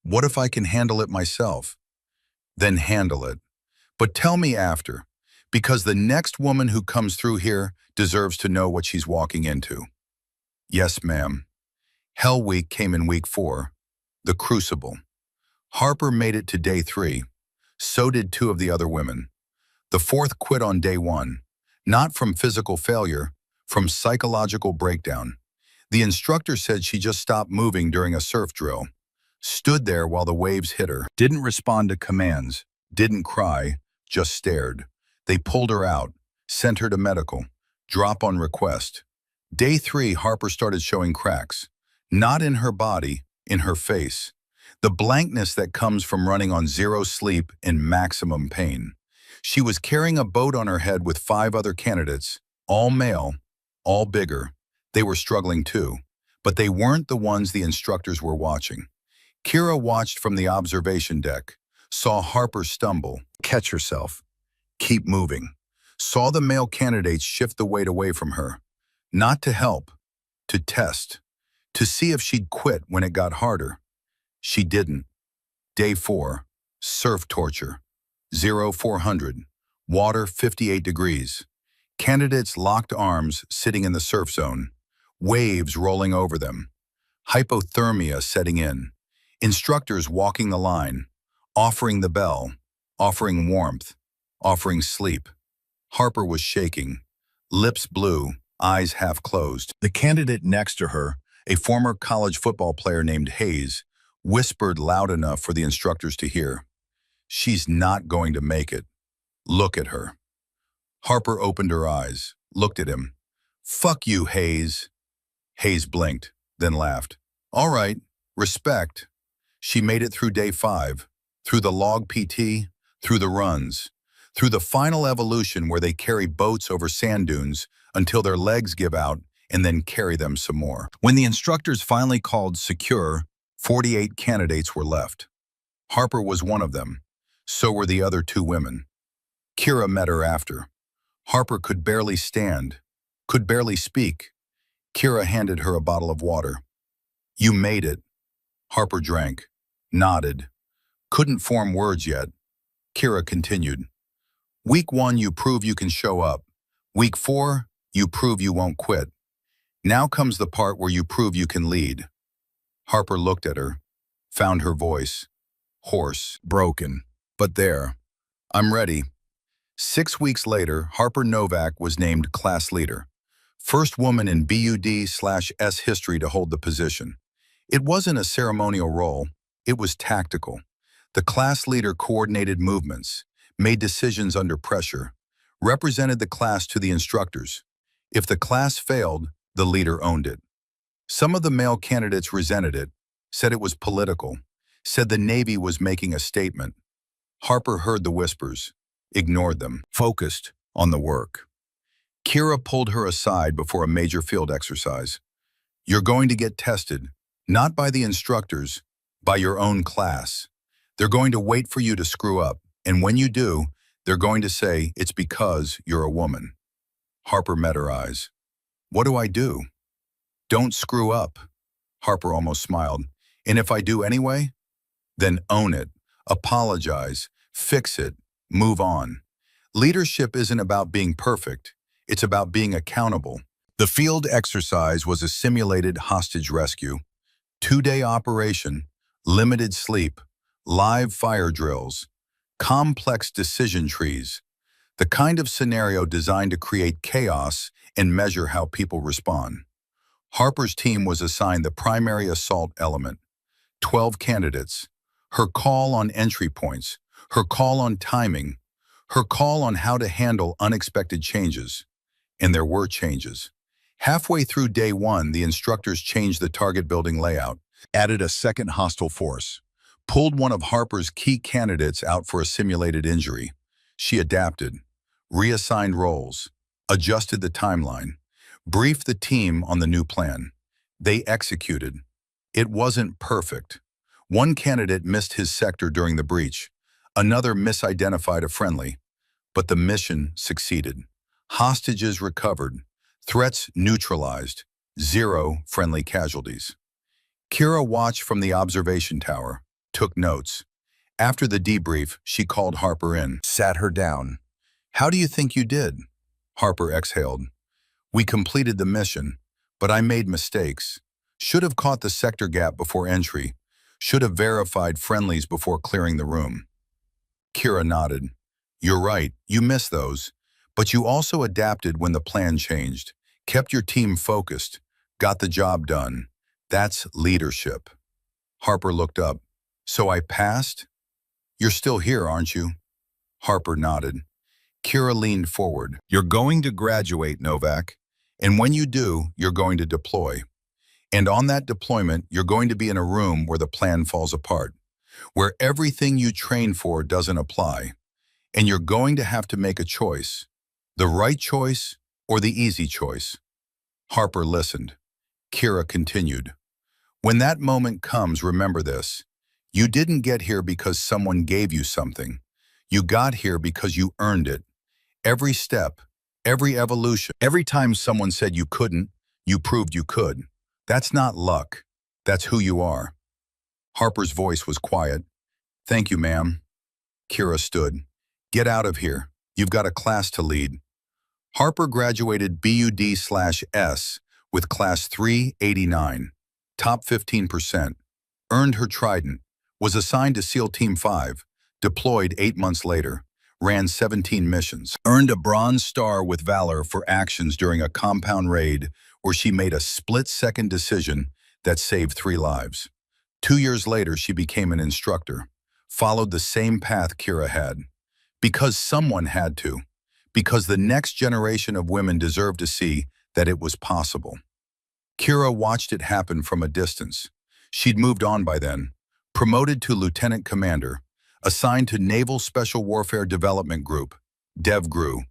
What if I can handle it myself? Then handle it. But tell me after, because the next woman who comes through here deserves to know what she's walking into. Yes, ma'am. Hell Week came in week 4, the crucible. Harper made it to day 3. So did 2 of the other women. The 4th quit on day 1, not from physical failure, from psychological breakdown. The instructor said she just stopped moving during a surf drill, stood there while the waves hit her, didn't respond to commands, didn't cry, just stared. They pulled her out, sent her to medical, drop on request. Day 3, Harper started showing cracks, not in her body, in her face. The blankness that comes from running on 0 sleep in maximum pain. She was carrying a boat on her head with 5 other candidates, all male, all bigger. They were struggling too, but they weren't the ones the instructors were watching. Kira watched from the observation deck, saw Harper stumble, catch herself, keep moving, saw the male candidates shift the weight away from her, not to help, to test, to see if she'd quit when it got harder. She didn't. Day 4, surf torture, 0-400, water 58 degrees. Candidates locked arms sitting in the surf zone, waves rolling over them, hypothermia setting in, instructors walking the line, offering the bell, offering warmth, offering sleep. Harper was shaking, lips blue, eyes half closed. The candidate next to her, a former college football player named Hayes, whispered loud enough for the instructors to hear. She's not going to make it. Look at her. Harper opened her eyes, looked at him. Fuck you, Hayes. Hayes blinked, then laughed. All right, respect. She made it through day 5, through the log PT, through the runs, through the final evolution where they carry boats over sand dunes until their legs give out and then carry them some more. When the instructors finally called secure, 48 candidates were left. Harper was one of them. So were the other 2 women. Kira met her after. Harper could barely stand, could barely speak. Kira handed her a bottle of water. You made it. Harper drank, nodded, couldn't form words yet. Kira continued. Week 1, you prove you can show up. Week 4, you prove you won't quit. Now comes the part where you prove you can lead. Harper looked at her, found her voice, hoarse, broken, but there. I'm ready. 6 weeks later, Harper Novak was named class leader. First woman in BUD/S history to hold the position. It wasn't a ceremonial role, it was tactical. The class leader coordinated movements, made decisions under pressure, represented the class to the instructors. If the class failed, the leader owned it. Some of the male candidates resented it, said it was political, said the Navy was making a statement. Harper heard the whispers, ignored them, focused on the work. Kira pulled her aside before a major field exercise. You're going to get tested, not by the instructors, by your own class. They're going to wait for you to screw up, and when you do, they're going to say it's because you're a woman. Harper met her eyes. What do I do? Don't screw up. Harper almost smiled. And if I do anyway? Then own it, apologize, fix it, move on. Leadership isn't about being perfect. It's about being accountable. The field exercise was a simulated hostage rescue, 2-day operation, limited sleep, live fire drills, complex decision trees, the kind of scenario designed to create chaos and measure how people respond. Harper's team was assigned the primary assault element, 12 candidates, her call on entry points, her call on timing, her call on how to handle unexpected changes. And there were changes. Halfway through day one, the instructors changed the target building layout, added a second hostile force, pulled one of Harper's key candidates out for a simulated injury. She adapted, reassigned roles, adjusted the timeline, briefed the team on the new plan. They executed. It wasn't perfect. One candidate missed his sector during the breach. Another misidentified a friendly. But the mission succeeded. Hostages recovered. Threats neutralized. 0 friendly casualties. Kira watched from the observation tower, took notes. After the debrief, she called Harper in, sat her down. How do you think you did? Harper exhaled. We completed the mission, but I made mistakes. Should have caught the sector gap before entry. Should have verified friendlies before clearing the room. Kira nodded. You're right, you missed those. But you also adapted when the plan changed, kept your team focused, got the job done. That's leadership. Harper looked up. So I passed? You're still here, aren't you? Harper nodded. Kira leaned forward. You're going to graduate, Novak. And when you do, you're going to deploy. And on that deployment, you're going to be in a room where the plan falls apart, where everything you train for doesn't apply. And you're going to have to make a choice, the right choice or the easy choice. Harper listened. Kira continued. When that moment comes, remember this. You didn't get here because someone gave you something. You got here because you earned it. Every step, every evolution, every time someone said you couldn't, you proved you could. That's not luck. That's who you are. Harper's voice was quiet. Thank you, ma'am. Kira stood. Get out of here. You've got a class to lead. Harper graduated BUD/S with class 389, top 15%, earned her trident, was assigned to SEAL Team 5, deployed 8 months later, ran 17 missions, earned a Bronze Star with Valor for actions during a compound raid where she made a split-second decision that saved 3 lives. 2 years later, she became an instructor, followed the same path Kira had. Because someone had to. Because the next generation of women deserved to see that it was possible. Kira watched it happen from a distance. She'd moved on by then, promoted to lieutenant commander, assigned to Naval Special Warfare Development Group, DevGRU,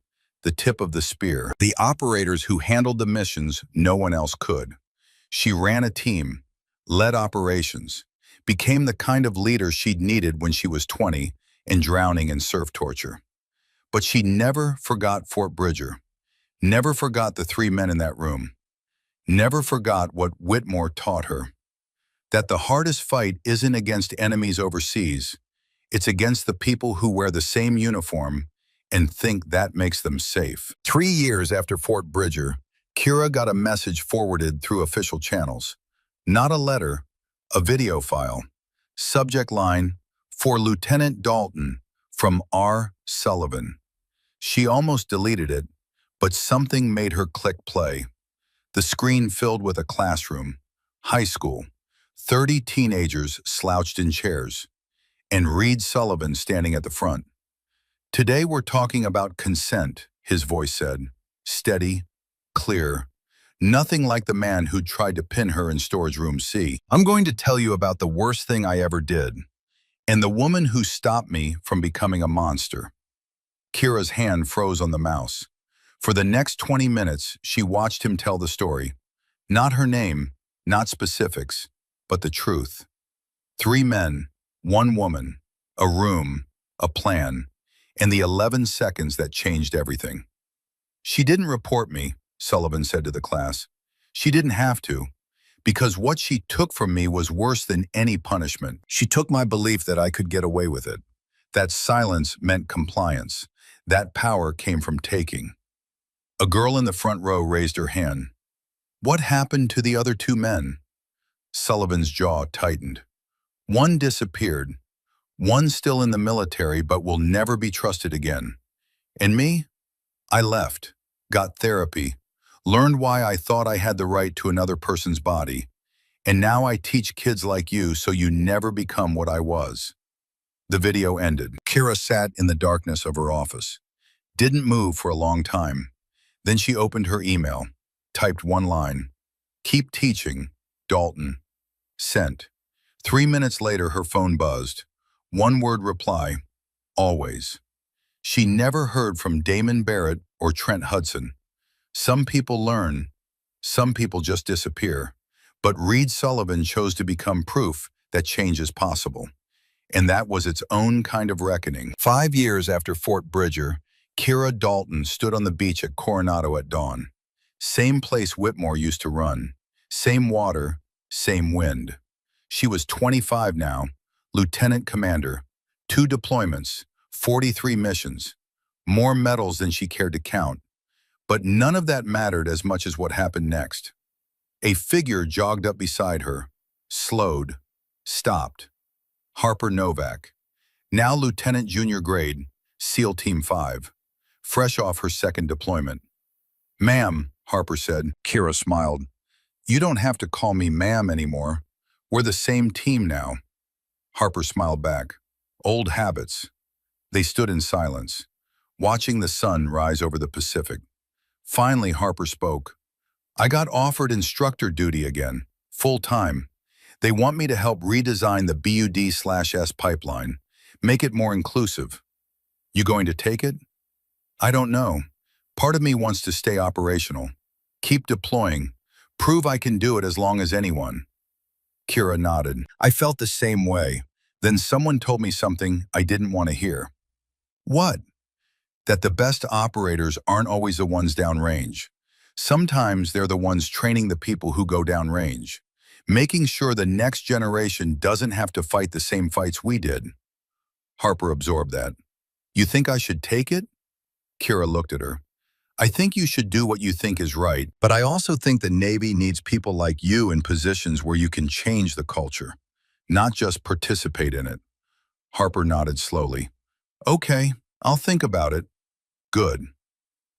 the tip of the spear, the operators who handled the missions no one else could. She ran a team, led operations, became the kind of leader she'd needed when she was 20 and drowning in surf torture. But she never forgot Fort Bridger, never forgot the 3 men in that room, never forgot what Whitmore taught her, that the hardest fight isn't against enemies overseas, it's against the people who wear the same uniform and think that makes them safe. 3 years after Fort Bridger, Kira got a message forwarded through official channels. Not a letter, a video file. Subject line, for Lieutenant Dalton, from R. Sullivan. She almost deleted it, but something made her click play. The screen filled with a classroom, high school, 30 teenagers slouched in chairs, and Reed Sullivan standing at the front. Today we're talking about consent, his voice said. Steady, clear, nothing like the man who'd tried to pin her in storage room C. I'm going to tell you about the worst thing I ever did, and the woman who stopped me from becoming a monster. Kira's hand froze on the mouse. For the next 20 minutes, she watched him tell the story. Not her name, Not specifics, but the truth. 3 men, 1 woman, a room, a plan, and the 11 seconds that changed everything. She didn't report me, Sullivan said to the class. She didn't have to, because what she took from me was worse than any punishment. She took my belief that I could get away with it, that silence meant compliance, that power came from taking. A girl in the front row raised her hand. What happened to the other 2 men? Sullivan's jaw tightened. One disappeared. One still in the military but will never be trusted again. And me? I left, got therapy, learned why I thought I had the right to another person's body, and now I teach kids like you so you never become what I was. The video ended. Kira sat in the darkness of her office, didn't move for a long time. Then she opened her email, typed 1 line. Keep teaching, Dalton. Sent. 3 minutes later, her phone buzzed. 1-word reply, always. She never heard from Damon Barrett or Trent Hudson. Some people learn, some people just disappear. But Reed Sullivan chose to become proof that change is possible. And that was its own kind of reckoning. 5 years after Fort Bridger, Kira Dalton stood on the beach at Coronado at dawn. Same place Whitmore used to run. Same water, same wind. She was 25 now, lieutenant commander, 2 deployments, 43 missions, more medals than she cared to count. But none of that mattered as much as what happened next. A figure jogged up beside her, slowed, stopped. Harper Novak, now Lieutenant Junior Grade, SEAL Team 5, fresh off her 2nd deployment. Ma'am, Harper said. Kira smiled. You don't have to call me ma'am anymore. We're the same team now. Harper smiled back. Old habits. They stood in silence, watching the sun rise over the Pacific. Finally, Harper spoke. I got offered instructor duty again, full time. They want me to help redesign the BUD/S pipeline, make it more inclusive. You going to take it? I don't know. Part of me wants to stay operational, keep deploying, prove I can do it as long as anyone. Kira nodded. I felt the same way. Then someone told me something I didn't want to hear. What? That the best operators aren't always the ones downrange. Sometimes they're the ones training the people who go downrange, making sure the next generation doesn't have to fight the same fights we did. Harper absorbed that. You think I should take it? Kira looked at her. I think you should do what you think is right, but I also think the Navy needs people like you in positions where you can change the culture, not just participate in it. Harper nodded slowly. Okay, I'll think about it. Good.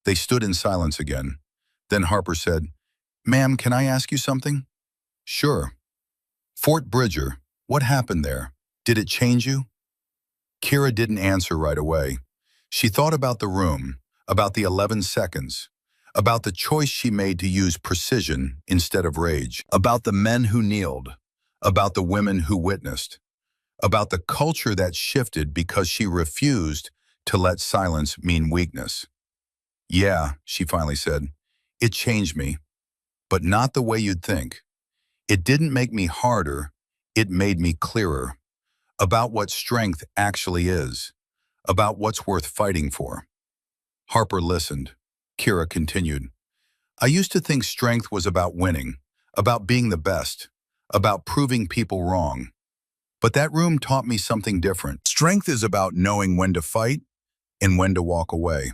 They stood in silence again. Then Harper said, Ma'am, can I ask you something? Sure. Fort Bridger, what happened there? Did it change you? Kira didn't answer right away. She thought about the room, about the 11 seconds, about the choice she made to use precision instead of rage, about the men who kneeled, about the women who witnessed, about the culture that shifted because she refused to let silence mean weakness. Yeah, she finally said, it changed me, but not the way you'd think. It didn't make me harder, it made me clearer, about what strength actually is, about what's worth fighting for. Harper listened. Kira continued. I used to think strength was about winning, about being the best, about proving people wrong. But that room taught me something different. Strength is about knowing when to fight and when to walk away,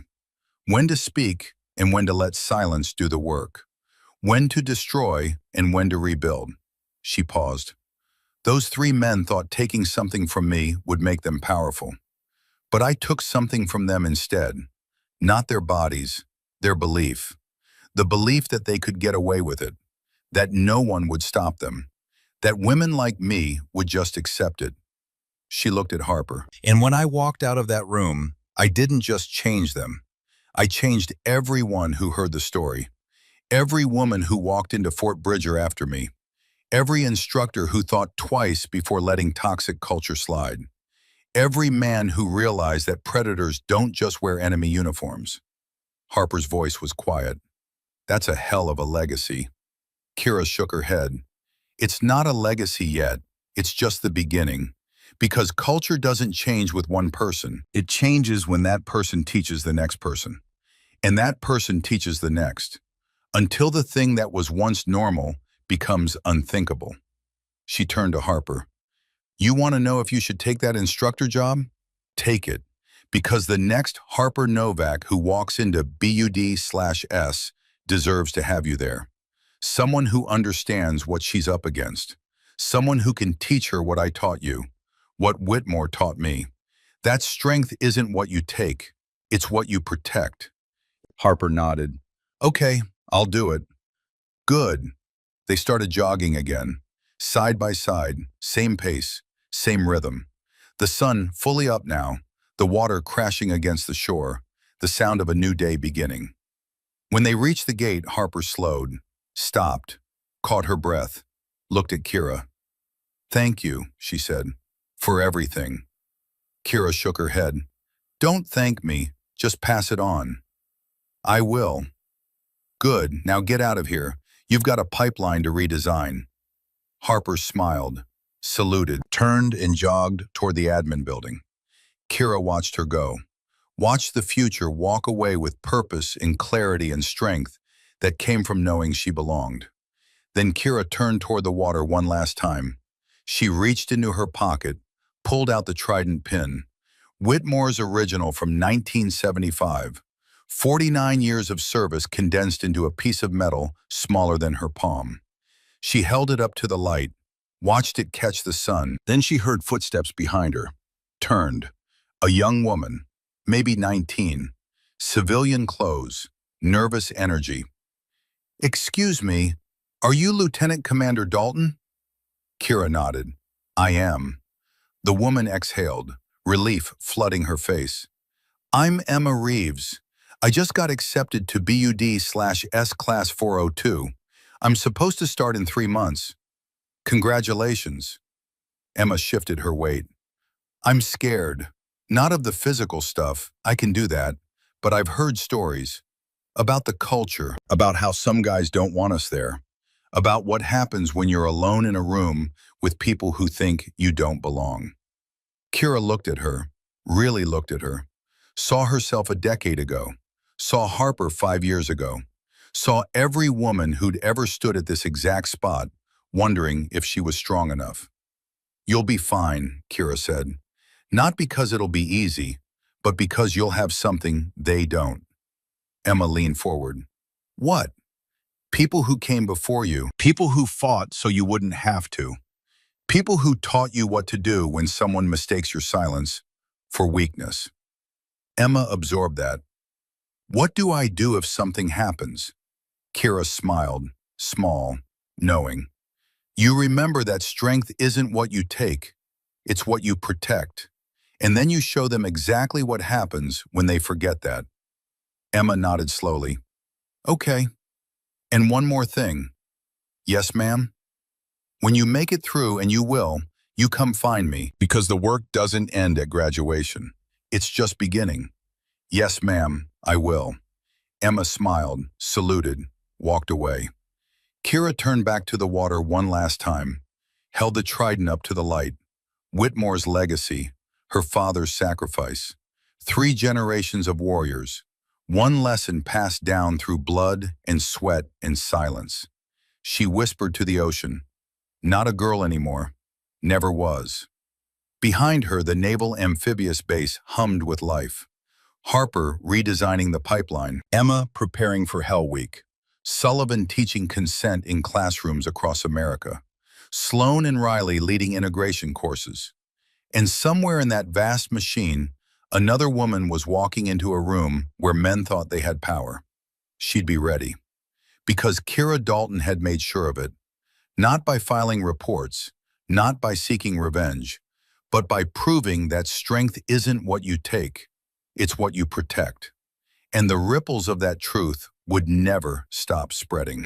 when to speak and when to let silence do the work, when to destroy and when to rebuild. She paused. Those 3 men thought taking something from me would make them powerful. But I took something from them instead. Not their bodies, their belief. The belief that they could get away with it, that no one would stop them, that women like me would just accept it. She looked at Harper. And when I walked out of that room, I didn't just change them. I changed everyone who heard the story. Every woman who walked into Fort Bridger after me. Every instructor who thought twice before letting toxic culture slide. Every man who realized that predators don't just wear enemy uniforms. Harper's voice was quiet. That's a hell of a legacy. Kira shook her head. It's not a legacy yet, it's just the beginning. Because culture doesn't change with one person. It changes when that person teaches the next person. And that person teaches the next. Until the thing that was once normal becomes unthinkable. She turned to Harper. You want to know if you should take that instructor job? Take it. Because the next Harper Novak who walks into BUD/S deserves to have you there. Someone who understands what she's up against. Someone who can teach her what I taught you, what Whitmore taught me. That strength isn't what you take, it's what you protect. Harper nodded. Okay, I'll do it. Good. They started jogging again. Side by side, same pace, same rhythm. The sun fully up now, the water crashing against the shore, the sound of a new day beginning. When they reached the gate, Harper slowed, stopped, caught her breath, looked at Kira. Thank you, she said, for everything. Kira shook her head. Don't thank me, just pass it on. I will. Good, now get out of here. You've got a pipeline to redesign. Harper smiled, saluted, turned and jogged toward the admin building. Kira watched her go. Watched the future walk away with purpose and clarity and strength that came from knowing she belonged. Then Kira turned toward the water one last time. She reached into her pocket, pulled out the trident pin. Whitmore's original from 1975. 49 years of service condensed into a piece of metal smaller than her palm. She held it up to the light, watched it catch the sun. Then she heard footsteps behind her. Turned. A young woman, maybe 19. Civilian clothes, nervous energy. Excuse me, are you Lieutenant Commander Dalton? Kira nodded. I am. The woman exhaled, relief flooding her face. I'm Emma Reeves. I just got accepted to BUD/S Class 402. I'm supposed to start in 3 months. Congratulations. Emma shifted her weight. I'm scared. Not of the physical stuff, I can do that, but I've heard stories. About the culture, about how some guys don't want us there. About what happens when you're alone in a room with people who think you don't belong. Kira looked at her, really looked at her. Saw herself a decade ago. Saw Harper 5 years ago. Saw every woman who'd ever stood at this exact spot, wondering if she was strong enough. You'll be fine, Kira said. Not because it'll be easy, but because you'll have something they don't. Emma leaned forward. What? People who came before you. People who fought so you wouldn't have to. People who taught you what to do when someone mistakes your silence for weakness. Emma absorbed that. What do I do if something happens? Kira smiled, small, knowing. You remember that strength isn't what you take, it's what you protect. And then you show them exactly what happens when they forget that. Emma nodded slowly. Okay. And one more thing. Yes, ma'am? When you make it through, and you will, you come find me, because the work doesn't end at graduation. It's just beginning. Yes, ma'am, I will. Emma smiled, saluted, walked away. Kira turned back to the water one last time, held the trident up to the light. Whitmore's legacy, her father's sacrifice. 3 generations of warriors. One lesson passed down through blood and sweat and silence. She whispered to the ocean, not a girl anymore, never was. Behind her, the naval amphibious base hummed with life. Harper redesigning the pipeline, Emma preparing for Hell Week, Sullivan teaching consent in classrooms across America, Sloan and Riley leading integration courses. And somewhere in that vast machine, another woman was walking into a room where men thought they had power. She'd be ready. Because Kira Dalton had made sure of it, not by filing reports, not by seeking revenge, but by proving that strength isn't what you take, it's what you protect. And the ripples of that truth would never stop spreading.